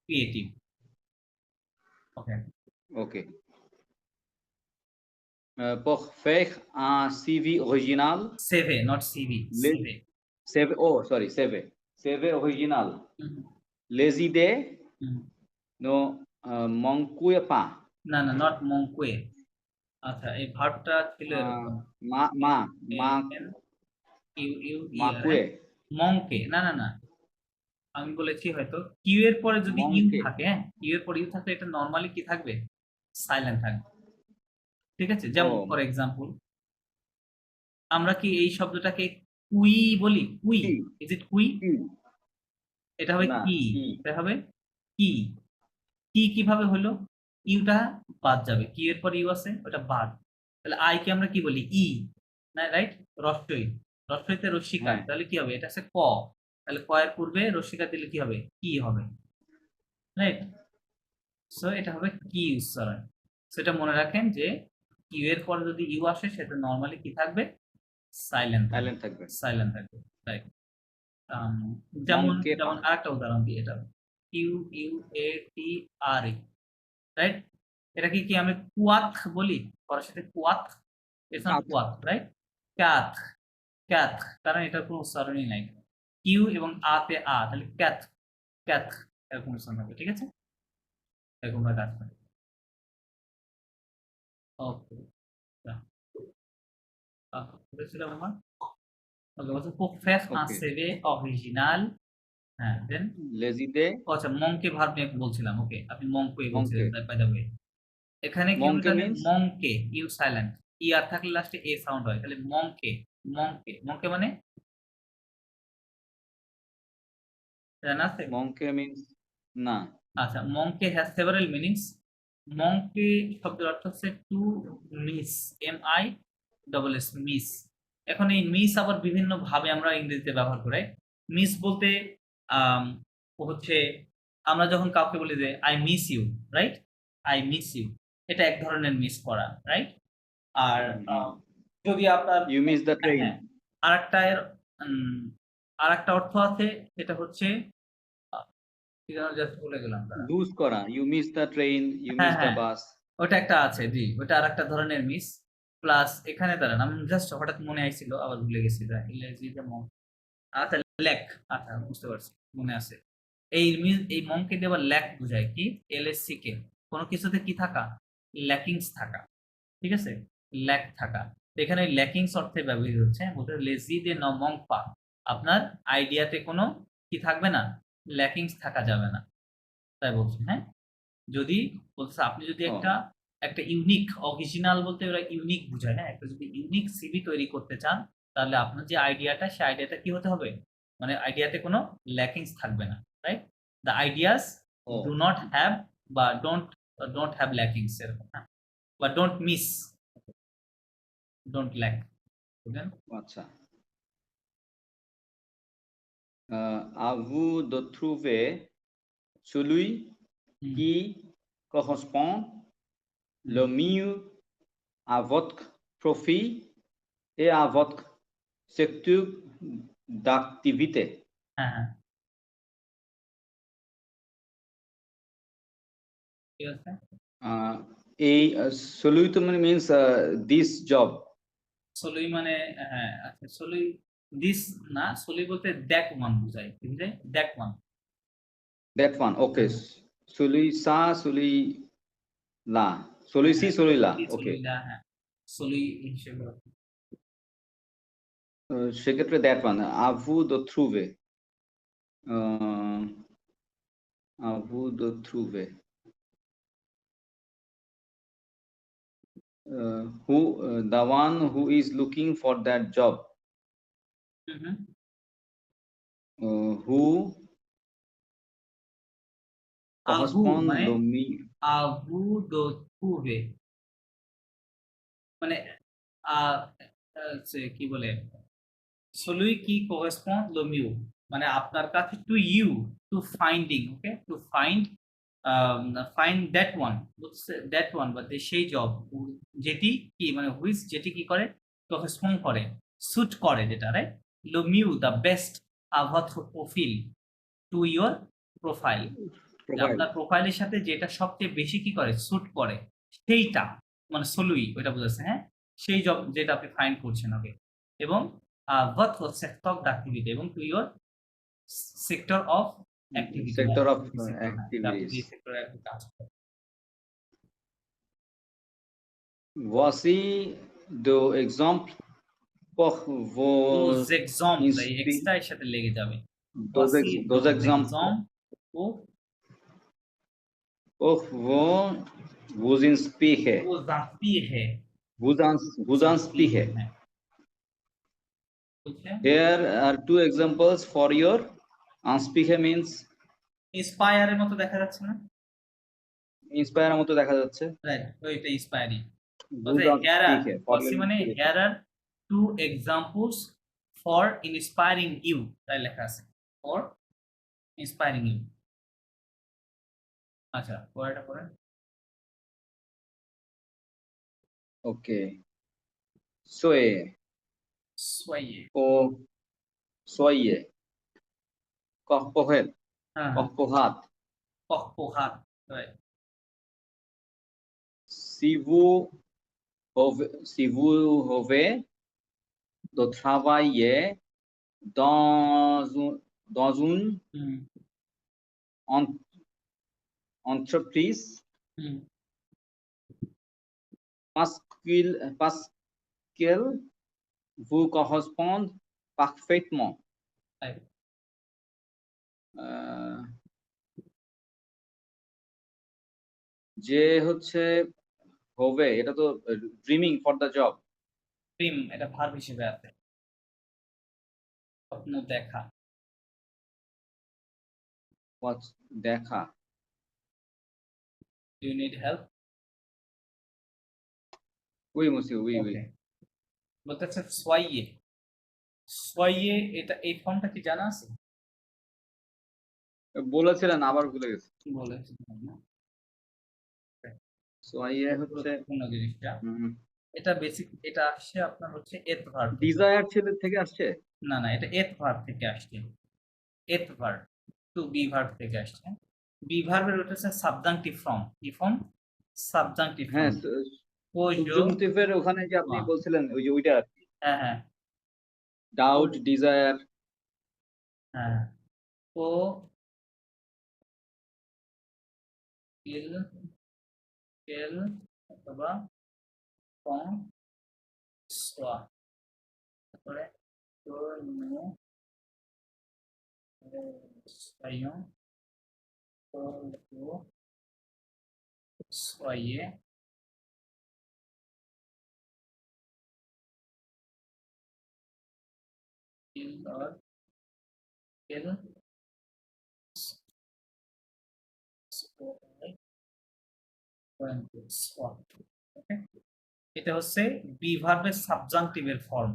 creative, okay? Okay. Pour faire un CV original, সেভে, নট সিভি, সেভে। CV, oh, sorry, CV original. Les idées ne manquent pas. না না, not মঙ্কুয়ে। আচ্ছা, এই ভার্বটা ছিল এরকম, Manquent. মঙ্কে, না না না, আমি বলেছি হয়তো কিউ এর পরে যদি ইউ মঙ্কে। থাকে, হ্যাঁ, কিউ এর পরে ইউ থাকলে এটা নরমালি কি থাকবে? সাইলেন্ট থাকবে, ঠিক আছে? যেমন ও। ফর এক্সাম্পল, আমরা কি এই শব্দটাকে কুই বলি? কুই, কি? ইজ ইট কুই? এটা হবে না, কি, কি। এটা হবে কি। কি কিভাবে হলো? ইউটা বাদ যাবে, কিউ এর পরে ইউ আছে, ওটা বাদ। তাহলে আই কে আমরা কি বলি? ই, না, রাইট? রস্বই, রস্বইতে রস্যিকার, হ্যাঁ। তাহলে কি হবে? এটা আছে ক, তাহলে ক এর পূর্বে রস্যিকার দিলে কি হবে? কি হবে, রাইট? সো এটা হবে কি উচ্চারণ। সেটা মনে রাখেন যে কিউ এর পরে যদি ইউ আসে সেটা নরমালি কি থাকবে? সাইলেন্ট থাকবে। সাইলেন্ট থাকবে, রাইট? যেমন মঙ্কে পা। আরেকটা উদাহরণ দিই, এটা Q U A T R E, right? এটা কি আমরা কুয়াত বলি? পরের সাথে কুয়াত, ইটস নট কাত। কুয়াত, রাইট? ক্যাথ, ক্যাথ, কারণ এটার কোনো উচ্চারণই নাই। কিউ এবং আতে তাহলে ক্যাথ, ক্যাথ, এরকম উচ্চারণ হবে, ঠিক আছে? এরকম ভাবে কাজ করে। ওকে, বলেছিলাম আমার, ওকে, বলছে pour faire un Okay. CV original, হ্যাঁ, দেন Les idées, আচ্ছা, মংকে ভার্ব নিয়ে বলছিলাম, ওকে, আপনি মংকে বলছিলেন, মঙ্কে। By the way. এখানে কি মঙ্কে জানেন? means? মংকে, ইউ সাইলেন্ট, ই আর থাকলে লাস্টে এ সাউন্ড হয়, তাহলে মংকে, মংকে, মংকে মানে জানা আছে? Manque means না। আচ্ছা, মংকে হ্যাজ সেভারাল মিনিংস। মংকে শব্দের অর্থ হচ্ছে টু মিস, MISS, মিস। এখন এই মিস আবার বিভিন্ন ভাবে আমরা ইংরেজিতে ব্যবহার করি। মিস বলতে হচ্ছে আমরা যখন কাউকে বলি যে I miss you, right? I miss you, এটা এক ধরনের মিস করা, রাইট? আর যদি আপনার You miss the train. হ্যাঁ, আরেকটা অর্থ আছে, সেটা হচ্ছে কি যেন জাস্ট ভুলে গেলাম, দাঁড়ান। Lose করা। You miss the train, you হ্যাঁ, miss the হ্যাঁ। bus. ওটা একটা আছে, জি, ওটা আরেকটা ধরনের মিস। প্লাস এখানে দাঁড়ান, আমি জাস্ট হঠাৎ মনে আইছিল আবার ভুলে গেছি। আচ্ছা, ল্যাক, আচ্ছা বুঝতে পারছি, মনে আছে। এই মংকে দিয়ে আবার ল্যাক বোঝায় কি, এলএসসি কে কোনো কিছুতে কি থাকা, ল্যাকিংস থাকা, ঠিক আছে, ল্যাক থাকা। তো এখানে ল্যাকিংস অর্থে ব্যবহৃত হচ্ছে, বলতে লেজি দে ন মং পা, আপনার আইডিয়াতে কোনো কি থাকবে না, ল্যাকিংস থাকা যাবে না, তাই বলছি। হ্যাঁ, যদি বলছে আপনি যদি ও, একটা একটা ইউনিক, অরিজিনাল বলতে ওরা ইউনিক বুঝায়, হ্যাঁ, একটা যদি ইউনিক সিভি তৈরি করতে চান, তাহলে আপনার যে আইডিয়াটা, সেই আইডিয়াটা কি হতে হবে, মানে আইডিয়াতে কোনো ল্যাকিংস থাকবে না, রাইট। দ্য আইডিয়াস ও, ডু নট হ্যাভ বা ডোন্ট হ্যাভ ল্যাকিংস, এরকম, হ্যাঁ, বা ডোন্ট মিস, ডোন্ট ল্যাক, বুঝলেন? আচ্ছা। À vous de trouver celui হুম, qui correspond le mieux à votre profil et à votre secteur d'activité. হ্যাঁ হ্যাঁ, ঠিক আছে। Uh, এই celui তো মানে means this job. সলুই মানে, হ্যাঁ, আচ্ছা, সলুই দিস না, সলুই বলতে দ্যাট ওয়ান বুঝায়, ঠিক আছে, that one. That one. Okay. Celui ça, celui là. Celui-ci, হ্যাঁ, celui-là. Okay. সলুইলা, হ্যাঁ, সলুই হিসেবে। সেক্ষেত্রে that one. À vous de trouver. Uh, à vous de trouver. The one who is looking for that job. Hmm, Who আহু correspond মানে the me. আহু দো তুবে, মানে কি বলে, celui qui correspond le mieux, মানে আপনার কাছে, to you, to finding, okay, to find that one, that one বা সেই জব, যেটি কি মানে হুইচ, যেটি কি করে, correspond করে, সুট করে, যেটা, right, le mieux, the best à votre profil, to your profile, যে Profile. আপনার প্রোফাইলের সাথে যেটা সবচেয়ে বেশি কি করে, স্যুট করে, সেইটা, মানে সলুই ওইটা বুঝাচ্ছে, হ্যাঁ, সেই জব যেটা আপনি ফাইন্ড করছেন, ওকে। এবং votre sector d'activité, এবং to your sector of activity, Sector of আপনি যে activities. সেক্টরে আপনি কাজ করেন। Voici deux exemples pour vos Those examples, এই inspi- এক্সটা এর সাথে লেগে যাবে। those, Voici those those exemples examples pour vous inspirer. vous inspirer, Vous inspirer. হ্যাঁ, বুঝছেন? Here are two examples for your inspire means ইন্সপায়ারের মতো দেখা যাচ্ছে না, inspire মতো দেখা যাচ্ছে। রাইট, ওইটা inspiring. Vous Here are, inspire for your মানে inspiration. here are two examples for inspiring you, তাই লেখা আছে, for inspiring you। আচ্ছা, পরেরটা পড়েন। Okay. Soyez Soyez, ou soyez. Corporel. হ্যাঁ, Corporat. corporat, right, Si vous avez de travailler dans une হুম, entreprise হুম, parce qu'elle vous correspond parfaitement. right, যে হচ্ছে হবে, এটা তো dreaming for the job. dream, এটা ভার্ব হিসেবে আছে, স্বপ্ন দেখা। দেখা। Do you need help? We Musi we we. Okay, বলতেছে soyez, soyez, এটা এই ফর্মটা কি জানা আছে? বলেছিলেন, আবার ভুলে গেছি। বলেছি না, সোয়াইয়ে হচ্ছে গুরুত্বপূর্ণ জিনিসটা। এটা বেসিক, এটা আসছে আপনার হচ্ছে এথ ভার্ব, ডিজায়ার ছেলে থেকে আসছে। না না, এটা এথ ভার্ব থেকে আসছে, এথ ভার্ব, টু বি ভার্ব থেকে আসছে। বি ভার্বের ওটা হচ্ছে সাবজাংটিভ ফর্ম, কি ফর্ম, সাবজাংটিভ হ্যাঁ, ফর্ম। ওজো subjunctive-এর ওখানে যে আপনি বাহ। বলছিলেন ওই যে ওইটা হ্যাঁ হ্যাঁ ডাউট, ডিজায়ার, হ্যাঁ ও ইল এল অথবা কং সোয়া, তারপরে তো নো soyons soyez il or elle soit okay, এটা হচ্ছে বি ভার্বের সাবজাংটিভের ফর্ম।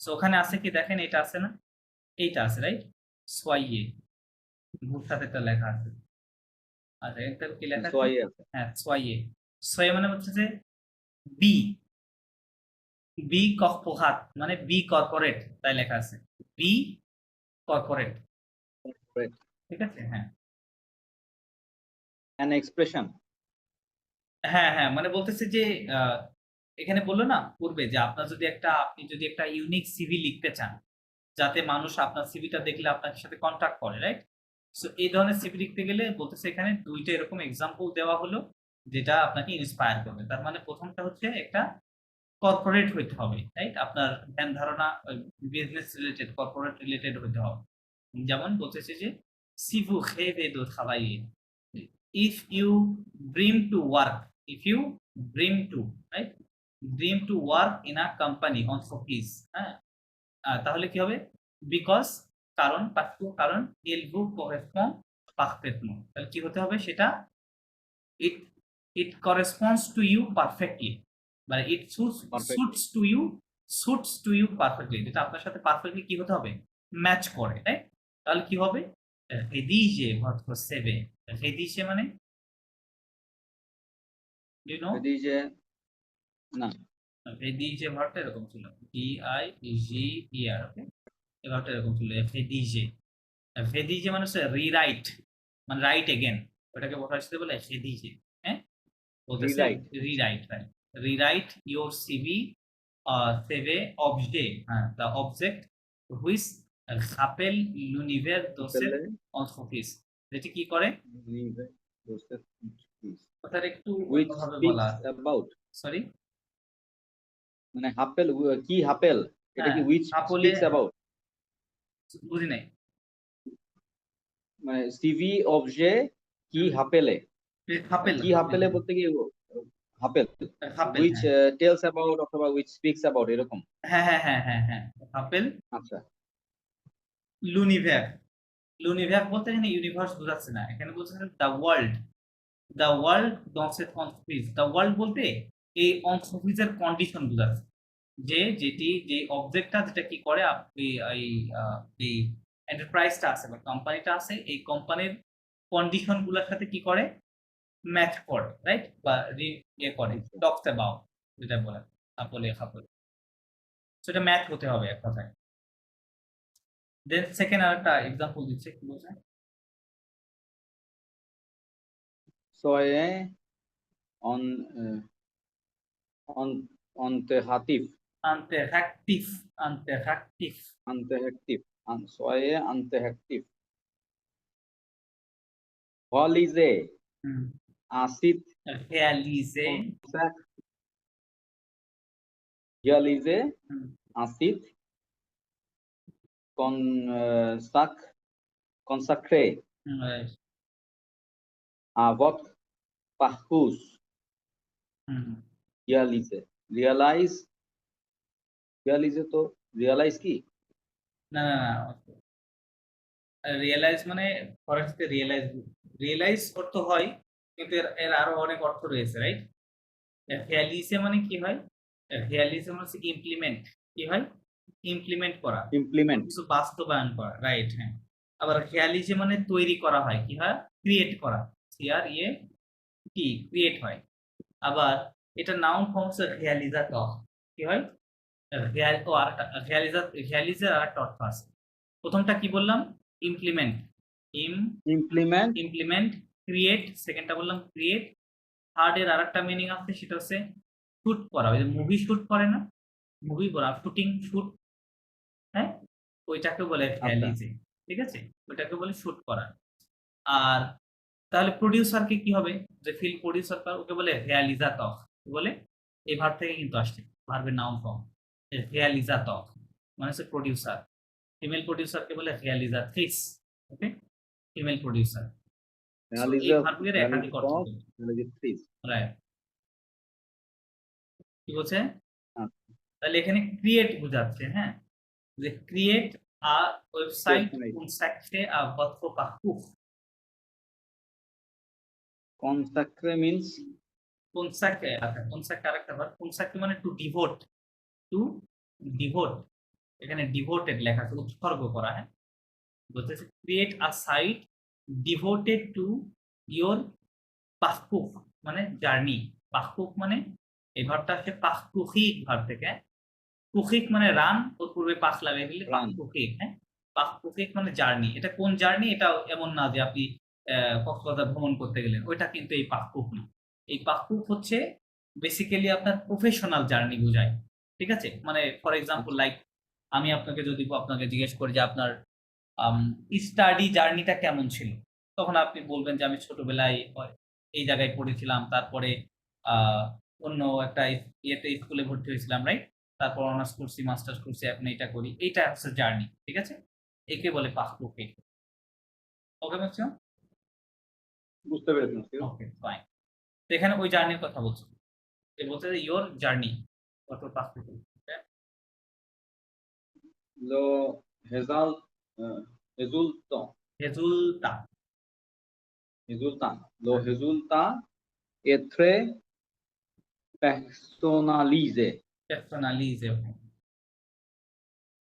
সো ওখানে আছে কি দেখেন, এটা আছে না, এইটা আছে রাইট, সোয়াইয়ে ভুট্টাতে একটা লেখা আছে। আচ্ছা এটা কি লেখা আছে? সোয়াই আছে। হ্যাঁ সোয়াইয়ে, সোয়ে মানে হচ্ছে যে বি, বি কর্পোরাট মানে বি কর্পোরেট, তাই লেখা আছে বি কর্পোরেট, Correct. ঠিক আছে। হ্যাঁ An expression. হ্যাঁ হ্যাঁ মানে বলতেছে যে এখানে বললো না পূর্বে যে আপনি যদি একটা ইউনিক সিভি লিখতে চান, যাতে মানুষ আপনার সিভিটা দেখলে আপনার সাথে কন্টাক্ট করে, রাইট? সো এই ধরনের সিভি লিখতে গেলে বলতেছে এখানে ২ টা এরকম এক্সাম্পল দেওয়া হলো, যেটা আপনাকে ইন্সপায়ার করবে। তার মানে ১ম টা হচ্ছে একটা কর্পোরেট হইতে হবে, রাইট? আপনার ধ্যান ধারণা বিজনেস রিলেটেড, কর্পোরেট রিলেটেড হইতে হবে। যেমন বলতেছে যে si vous rêvez de travailler, if you dream to work, if you dream to, right? dream to work in a company, entreprise, হ্যাঁ? তাহলে কি হবে? বিকজ কারণ কারণ il vous correspond parfaitement, তাহলে কি হতে হবে সেটা it it corresponds to you perfectly, মানে it Perfectly. suits to you perfectly, যেটা আপনার সাথে পারফেক্টলি কি হতে হবে, ম্যাচ করে, রাইট? তাহলে কি হবে, rédiger votre CV, rédiger মানে you know, যে না rédiger ভার্বটা এরকম ছিল DIGER, ওকে, এই ভার্বটা এরকম ছিল rédiger, rédiger মানে হচ্ছে রিরাইট, মানে রাইট এগেন, ওটাকে বসাইতে বলে rédiger, হ্যাঁ বলতেছে Rewrite. Rewrite, right, rewrite your CV CV objet, হ্যাঁ the object which rappelle l'univers de cette entreprise, যেটি কি করে ওটার একটু which অন্যভাবে speaks বলা, about, সরি মানে হাপেল কি হাপেল এটা কি হ্যাঁ, which হাপলে speaks about, বুঝি নাই, মানে সিভি অবজে কি হাপেলে, হাপেল কি হাপেলে বলতে কি হাপেল হাপেল, which tells about অথবা which speaks about এরকম। হ্যাঁ হ্যাঁ হ্যাঁ হ্যাঁ হ্যাঁ হাপেল আচ্ছা লুনিভার, লুনিভার বলতে এখানে ইউনিভার্স বোঝাচ্ছে না, এখানে বলছে the world, the world dans cette entreprise, the world বলতে এই অন্ট্রপ্রিজের কন্ডিশন বোঝাচ্ছে, যে অবজেক্টটা যেটা কি করে এই এন্টারপ্রাইজটা আছে বা কোম্পানিটা আছে, এই কোম্পানির কন্ডিশন গুলোর সাথে কি করে ম্যাচ করে, রাইট? বা ইয়ে করে টকস অ্যাবাউট, যেটা বলে আপলে খাপলে, সেটা ম্যাচ হতে হবে এক কথায়। দেন সেকেন্ড আরেকটা এক্সাম্পল দিচ্ছে, কি বলছে? soyez on anteratif আন্টারঅ্যাক্টিভ, আন্টারঅ্যাক্টিভ, anteratif soyez anteratif réaliser acid réaliser, réaliser acid consacré à votre parcours, réaliser তো realize কি না না না, রিয়েলাইজ মানে ফরেস্টে রিয়েলাইজ, রিয়েলাইজ অর্থ হয়, কিন্তু এর আরো অনেক অর্থ রয়েছে, রাইট? রিয়ালিসে মানে কি হয়, রিয়ালিসে মানে হচ্ছে ইমপ্লিমেন্ট, কি হয় ইমপ্লিমেন্ট করা, implement কিছু বাস্তবায়ন করা, রাইট? হ্যাঁ, আবার রিয়ালিজে মানে তৈরি করা হয়, কি হয় ক্রিয়েট করা, কি ক্রিয়েট হয়। আবার এটা নাউন ফর্ম হচ্ছে রিয়ালিজাটর, কি হয় রিয়ালিজার আরেকটা অর্থ আছে। প্রথমটা কি বললাম, ইমপ্লিমেন্ট, implement ক্রিয়েট, সেকেন্ডটা বললাম ক্রিয়েট, থার্ড এর আরেকটা মিনিং আছে, সেটা হচ্ছে শুট করা, ওই যে মুভি শুট করে না, মুভি করা, শুটিং শুট, হ্যাঁ, ওইটাকে বলে রিয়ালিজে, ঠিক আছে, ওইটাকে বলে শুট করা। আর তাহলে প্রোডিউসারকে কি হবে, যে ফিল্ম প্রোডিউসার ওকে বলে রিয়ালিজাতর, বলে এই ভার্ব থেকে কিন্তু আসছে, ভার্বের নাউন ফর্ম রিয়ালিজাতর, মানে হচ্ছে প্রোডিউসার। ফিমেল প্রোডিউসারকে বলে রিয়ালিজাত্রিস, ওকে, ফিমেল প্রোডিউসার। এই ভার্বের একাধিক অর্থ, রাইট, কি বলছে, তাহলে এখানে ক্রিয়েট বোঝাচ্ছে, হ্যাঁ, যে create a website consacré à votre parcours। Consacré means consacré, আচ্ছা, consacré আরেকটা ভার্ব, consacré মানে টু ডিভোট, টু ডিভোট, এখানে ডিভোটেড লেখা আছে, উৎসর্গ করা, হ্যাঁ, বলতেছে create a site devoted to your পাখকুক, মানে জার্নি, পাখকুক মানে এই ভার্বটা আসছে পাখকুকিক ভার্ব থেকে, কুকিক মানে রান, ওর পূর্বে পাখ লাগাই দিলে পাখকুকিক, হ্যাঁ, পাখকুকিক মানে জার্নি। এটা কোন জার্নি, এটা এমন না যে আপনি কক্সবাজার ভ্রমণ করতে গেলেন, ওইটা কিন্তু এই পাখকুক না। এই পাখকুক হচ্ছে বেসিক্যালি আপনার প্রফেশনাল জার্নি বোঝায়, ঠিক আছে, মানে ফর এক্সাম্পল লাইক আমি আপনাকে যদি আপনাকে জিজ্ঞেস করি যে আপনার স্টাডি জার্নিটা কেমন ছিল, তখন আপনি বলবেন যে আমি ছোটবেলায় এই জায়গায় পড়েছিলাম, তারপরে অন্য একটা ইয়েতে স্কুলে ভর্তি হয়েছিলাম, রাইট, তারপর অনার্স করছি, মাস্টার্স করছি, এখন এটা করি, এইটা হচ্ছে জার্নি, ঠিক আছে, একে বলে পাখপুকে। ওকে বুঝছো, বুঝতে পেরেছি। Okay fine. তো এখানে ওই জার্নির কথা বলছো, যে বলতে যে ইওর জার্নি কত পাখপুকে, Lo resultant, রেজুলতা, le résultat est très personnalisé. পার্সোনালিজে,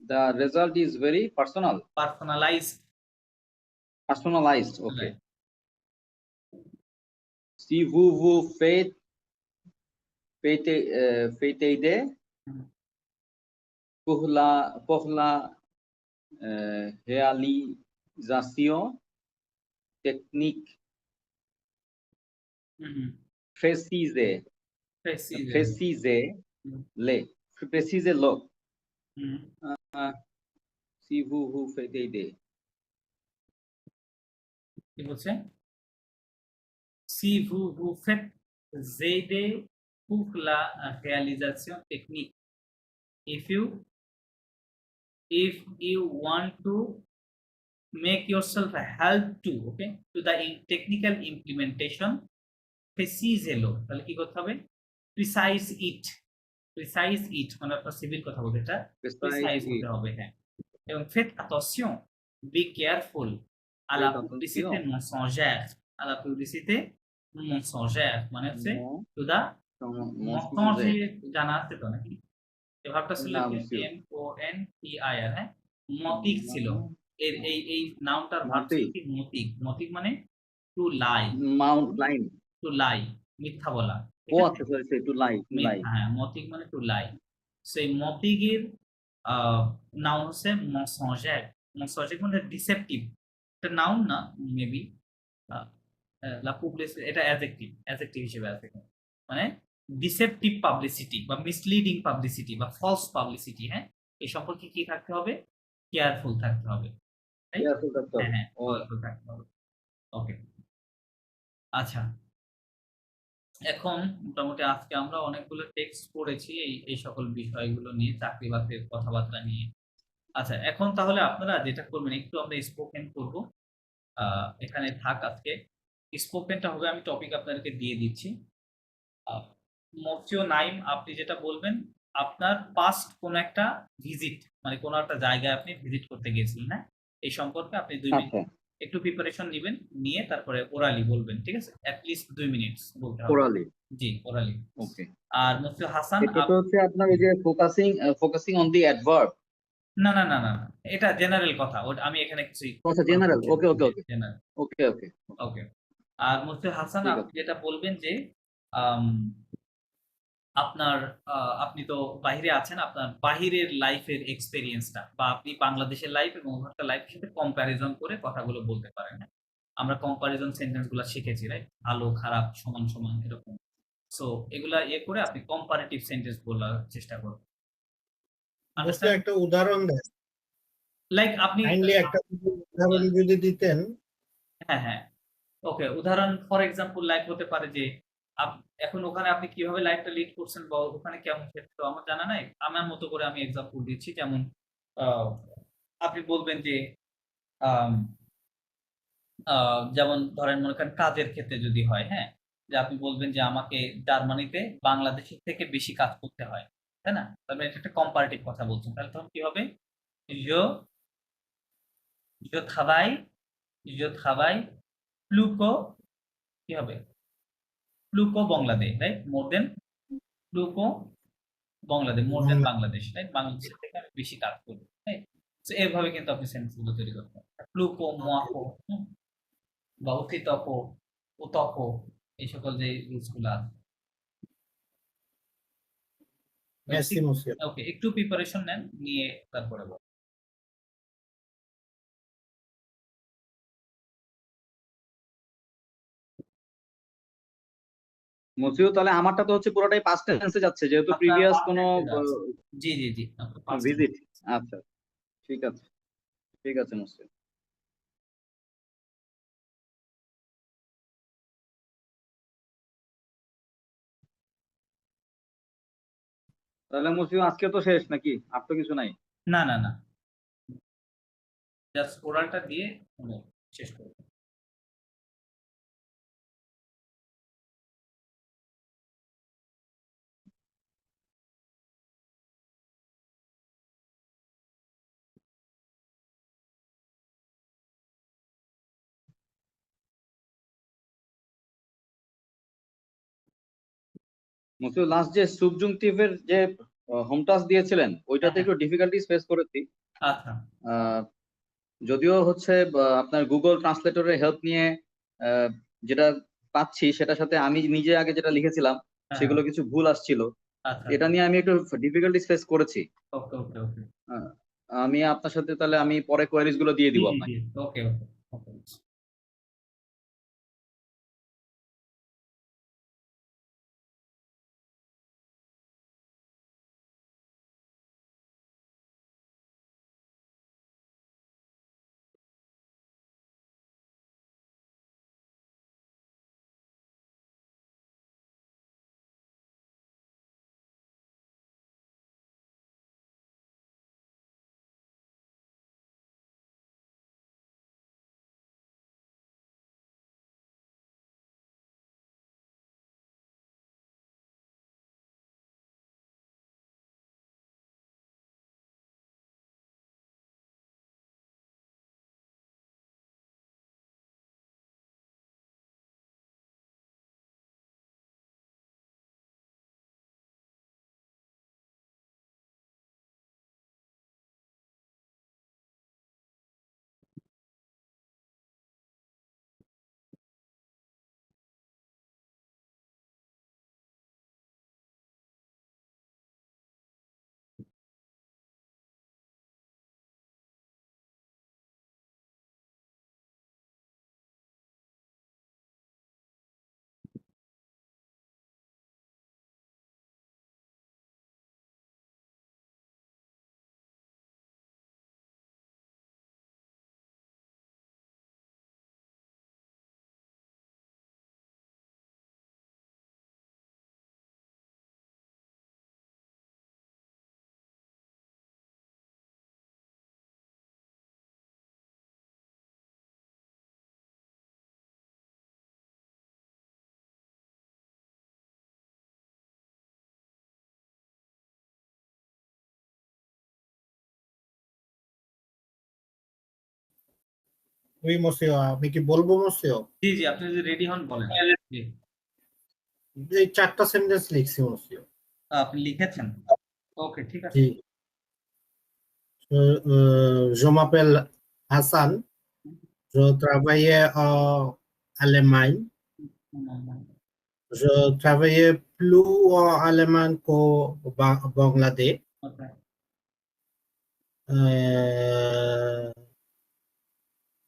The result is very personalised, personalized. Okay. Right. Si vous vous faites aider pour la réalisation technique précisez le. Si vous vous faites aider. কি বলছে, si vous vous faites aider pour la réalisation technique, if you want to make yourself a help to, okay, to the technical implementation, précisez-le, তাহলে কি করতে হবে, precise it মানে একটা civil কথা বলতে, এটা precise হতে হবে, হ্যাঁ, এবং faites attention, be careful à la publicité mensongère, à la publicité mensongère মানে হচ্ছে টু দা mensongère, জানা আছে তো নাকি, এই ভাবটা ছিল MONTIR, হ্যাঁ, মতিক ছিল, এর এই নাউনটার ভাব ছিল কি মতিক, মতিক মানে টু লাই, টু লাই, মিথ্যা বলা, To lie. হ্যাঁ, মতিক মানে টু লাই, সেই মতিকের নাউন হচ্ছে mensongère, mensongère মানে ডিসেপটিভ, এটা নাউন না, মেবি লা publicité, এটা অ্যাডজেক্টিভ হিসেবে আছে, মানে ডিসেপটিভ পাবলিসিটি বা মিসলিডিং পাবলিসিটি বা ফলস পাবলিসিটি, হ্যাঁ, এই সম্পর্কে কি থাকতে হবে, কেয়ারফুল থাকতে হবে, হ্যাঁ, কেয়ারফুল থাকতে হবে, ওকে। আচ্ছা, এখন মোটামুটি আজকে আমরা অনেকগুলো টেক্সট পড়েছি এই সকল বিষয়গুলো নিয়ে, চাকরি বাকরির কথাবার্তা নিয়ে। আচ্ছা, এখন তাহলে আপনারা যেটা করবেন, একটু আমরা স্পোকেন করব, এখানে থাক আজকে, স্পোকেনটা হবে, আমি টপিক আপনাদেরকে দিয়ে দিচ্ছি। মফিও নাইম, আপনি যেটা বলবেন আপনার পাস্ট কোন একটা ভিজিট, মানে কোন একটা জায়গায় আপনি ভিজিট করতে গিয়েছিলেন, হ্যাঁ, এই সম্পর্কে আপনি 2 মিনিট একটু প্রিপারেশন নেবেন, নিয়ে তারপরে ওরালি বলবেন, ঠিক আছে, অ্যাট লিস্ট 2 মিনিটস বলতে হবে, Orally. জি, ওরালি। Okay. আর মুফতি হাসান, এটা তো হচ্ছে আপনার ওই যে ফোকাসিং অন দি অ্যাডভার্ব। না, এটা জেনারেল কথা, আমি এখানে কিছু আচ্ছা, জেনারেল। ওকে জেনারেল, ওকে। আর মুফতি হাসান, আপনি যেটা বলবেন যে আপনার আপনি তো বাইরে আছেন, আপনার বাহিরের লাইফের এক্সপেরিয়েন্সটা, বা আপনি বাংলাদেশের লাইফ এবং ওখানকার লাইফের সাথে কম্প্যারিজন করে কথাগুলো বলতে পারেন, হ্যাঁ, আমরা কম্প্যারিজন সেন্টেন্স গুলো শিখেছি, রাইট, ভালো খারাপ সমান এরকম, সো এগুলা করে আপনি কম্পারেটিভ সেন্টেন্স বলার চেষ্টা করবেন। মুসিও একটা উদাহরণ দেন, লাইক আপনি কাইন্ডলি একটা উদাহরণ যদি দিতেন। হ্যাঁ হ্যাঁ ওকে, উদাহরণ ফর এক্সাম্পল লাইক হতে পারে যে এখন ওখানে আপনি কিভাবে লাইফটা লিড করছেন বা ওখানে কেমন ক্ষেত্র আমার জানা নাই, আমার মতো করে আমি এক্সাম্পল দিচ্ছি। যেমন আপনি বলবেন যে আম, যেমন ধরেন মনে করেন কাজের ক্ষেত্রে যদি হয়, হ্যাঁ, যে আপনি বলবেন যে আমাকে জার্মানিতে বাংলাদেশের থেকে বেশি কাজ করতে হয়, তাই না? তাহলে এটা একটা কম্পারেটিভ কথা বলছেন, তাহলে তখন কি হবে? je je travaille je travaille plus qu'au কি হবে? plus qu'au Bangladesh, right? More than plus qu'au Bangladesh, more than Bangladesh, right? বাংলাদেশের থেকে আমি বেশি কাজ করি, রাইট? তো এভাবে কিন্তু আপনি সেন্টেন্স গুলো তৈরি করতে পারেন। plus qu'au moi qu'au, বা অতীতকো উতকো, এই সকল যে রুলস গুলো আছে। মেসি মুসিও। ওকে, একটু প্রিপারেশন নেন, নিয়ে তারপরে বল। মুসিও, তাহলে আমারটা তো হচ্ছে পুরোটাই পাস্ট টেন্সে যাচ্ছে, যেহেতু আপনার প্রিভিয়াস past কোনো tense আছে। জি জি জি, আপনার past ভিজিট। tense। আচ্ছা, ঠিক আছে, ঠিক আছে মুসিও। তাহলে মুসিও আজকে তো শেষ নাকি? আর তো কিছু নাই? না না না, জাস্ট ওরালটা দিয়ে শেষ করব। মুসিও, লাস্ট যে সুবজুংটিভের যে হোম টাস্ক দিয়েছিলেন, ওইটাতে হ্যাঁ, একটু ডিফিকাল্টিস ফেস করেছি। আচ্ছা আহ, যদিও হচ্ছে আপনার গুগল ট্রান্সলেটরের হেল্প নিয়ে আহ, যেটা পাচ্ছি, সেটার সাথে আমি নিজে আগে যেটা লিখেছিলাম হ্যাঁ সেগুলো কিছু ভুল আসছিল। আচ্ছা এটা নিয়ে আমি একটু ডিফিকাল্টিস ফেস করেছি। ওকে ওকে ওকে আহ, আমি আপনার সাথে তাহলে আমি পরে কোয়ারিজ গুলো দিয়ে জি দিব জি জি আপনাকে। ওকে ওকে ওকে। ওই মুসিও, আমি কি বলবো মুসিও? জি জি, আপনি যদি রেডি হন বলেন। জি, এই 4টা সেন্টেন্স লিখছি মুসিও। আপনি লিখেছেন? ওকে ঠিক আছে। জি। Je m'appelle Hassan, je travaillais en Allemagne. Je travaillais plus en Allemagne qu'au Bangladesh. ওকে,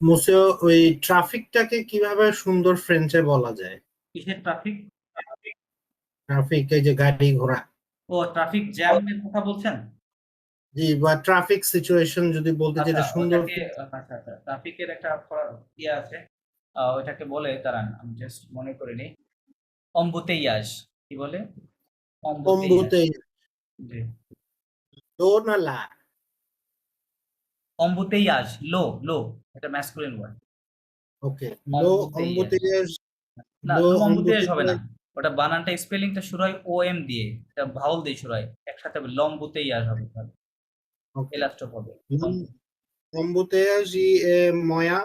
মুসিও, ওই ট্রাফিকটাকে কিভাবে সুন্দর ফ্রেঞ্চে বলা যায়? কিসের ট্রাফিক? ট্রাফিক এই যে গাড়ি ঘোড়া, ও ট্রাফিক জ্যামের কথা বলছেন? জি, বা ট্রাফিক সিচুয়েশন যদি বলতে আচ্ছা, যেটা সুন্দর ওটাকে আচ্ছা আচ্ছা ট্রাফিকের একটা ইয়ে আছে, ওইটাকে বলে, দাঁড়ান আমি জাস্ট মনে করে নিই। অম্বুতেইয়াজ, কি বলে? অম্বুতেইয়াজ, অম্বুতে জি। লো না লা? অম্বুতেইয়াজ, লো লো, এটা ম্যাসকুলিন ওয়ার্ড। ওকে, লো অম্বুতেইয়াজ, অম্বুতেয়াজ, না লো লো অম্বুতেইয়াজ হবে না, অম্বুতেয়াজ, ওটা বানানটা স্পেলিংটা শুরু হয় ওএম দিয়ে, এটা ভাউল দিয়ে শুরু হয়, একসাথে হবে লম্বুতেইয়াজ হবে, ওকে, এলাস্ট্রো হবে। অম্বুতেয়াজ ই ময়া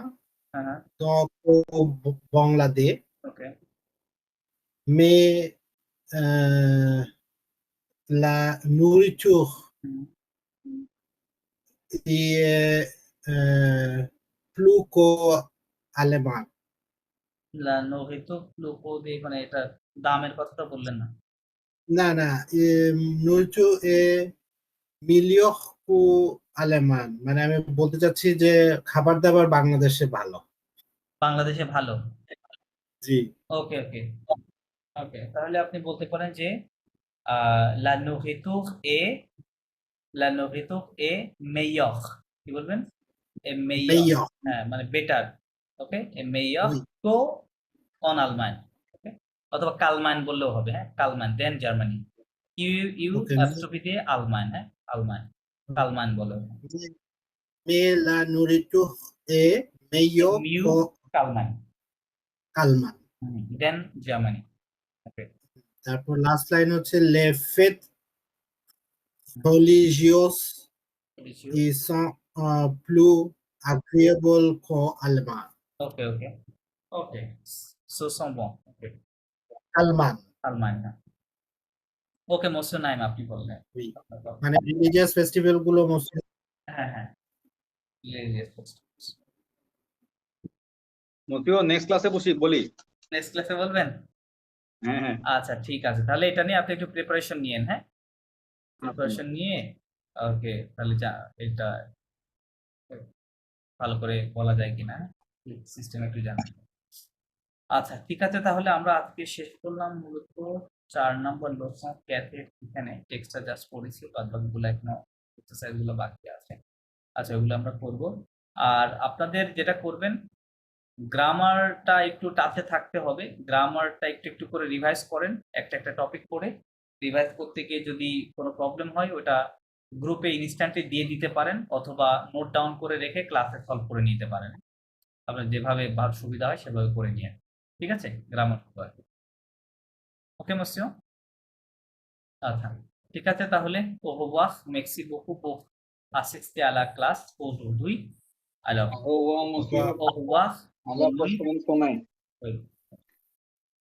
হ্যাঁ হ্যাঁ, তো বাংলাদে ওকে। মে la nourriture est plus qu'allemande. লা নোহিতো লুকো দিয়ে, মানে এটা দামের কথাটা বললেন না? না না, nourriture est meilleur qu'allemande, মানে আমি বলতে চাচ্ছি যে খাবার দাবার বাংলাদেশে ভালো। বাংলাদেশে ভালো, জি, ওকে ওকে ওকে, তাহলে আপনি বলতে পারেন যে la nourriture est, la nourriture est meilleure, কি বলবেন? এ meilleure, meilleur, হ্যাঁ মানে বেটার, ওকে, এ meilleure oui, তো অন আলমান, ওকে, অথবা কালমান বললেও হবে, হ্যাঁ কালমান দেন জার্মানি, ইউ ইউ okay, অ্যাপস্ট্রফি দিয়ে আলমান, হ্যাঁ আলমান, কালমান বলো, mais la nourriture est meilleure মিউ কালমান, qu'allemande. Than Germany, okay. তারপর লাস্ট লাইন হচ্ছে les fêtes religieuses ils sont plus agréables qu'allemande. Okay okay okay, so সম্ভব, ওকে, Allemagne, আলমান না, ওকে মোসো নাইম আপনি বললেন, oui. মানে রিলিজিয়াস ফেস্টিভ্যাল গুলো মুসলিম। হ্যাঁ হ্যাঁ, মতিও নেক্সট ক্লাসে বলি। নেক্সট ক্লাসে বলবেন? হ্যাঁ হ্যাঁ, আচ্ছা ঠিক আছে, তাহলে এটা নিয়ে আপনি একটু প্রিপারেশন নিয়েন, হ্যাঁ প্রিপারেশন নিয়ে, ওকে, তাহলে যা এটা ভালো করে বলা যায় কিনা সিস্টেম একটু জানান। আচ্ছা ঠিক আছে, তাহলে আমরা আজকে শেষ করলাম মূলত 4 নম্বর লোকসং ক্যাথের, এখানে টেক্সটটা জাস্ট পড়েছি, বাদ বাকিগুলো এখনো এক্সারসাইজ গুলো বাকি আছে। আচ্ছা ওগুলো আমরা করব, আর আপনাদের যেটা করবেন, গ্রামারটা একটু টাচে থাকতে হবে, গ্রামারটা একটু একটু করে রিভাইজ করেন, একটা একটা টপিক পড়ে রিভাইজ করতে গিয়ে যদি কোনো প্রবলেম হয় ওটা গ্রুপে ইনস্ট্যান্টলি দিয়ে দিতে পারেন, অথবা নোট ডাউন করে রেখে ক্লাসে সলভ করে নিতে পারেন, আপনার যেভাবে সুবিধা হয় সেভাবে করে নিয়ে, ঠিক আছে? Grammar okay monsieur? আচ্ছা ঠিক আছে, তাহলে au revoir, merci beaucoup pour assister à la classe aujourd'hui. Alors au revoir monsieur, au revoir, à la bonne nuit. prochaine semaine. Oui.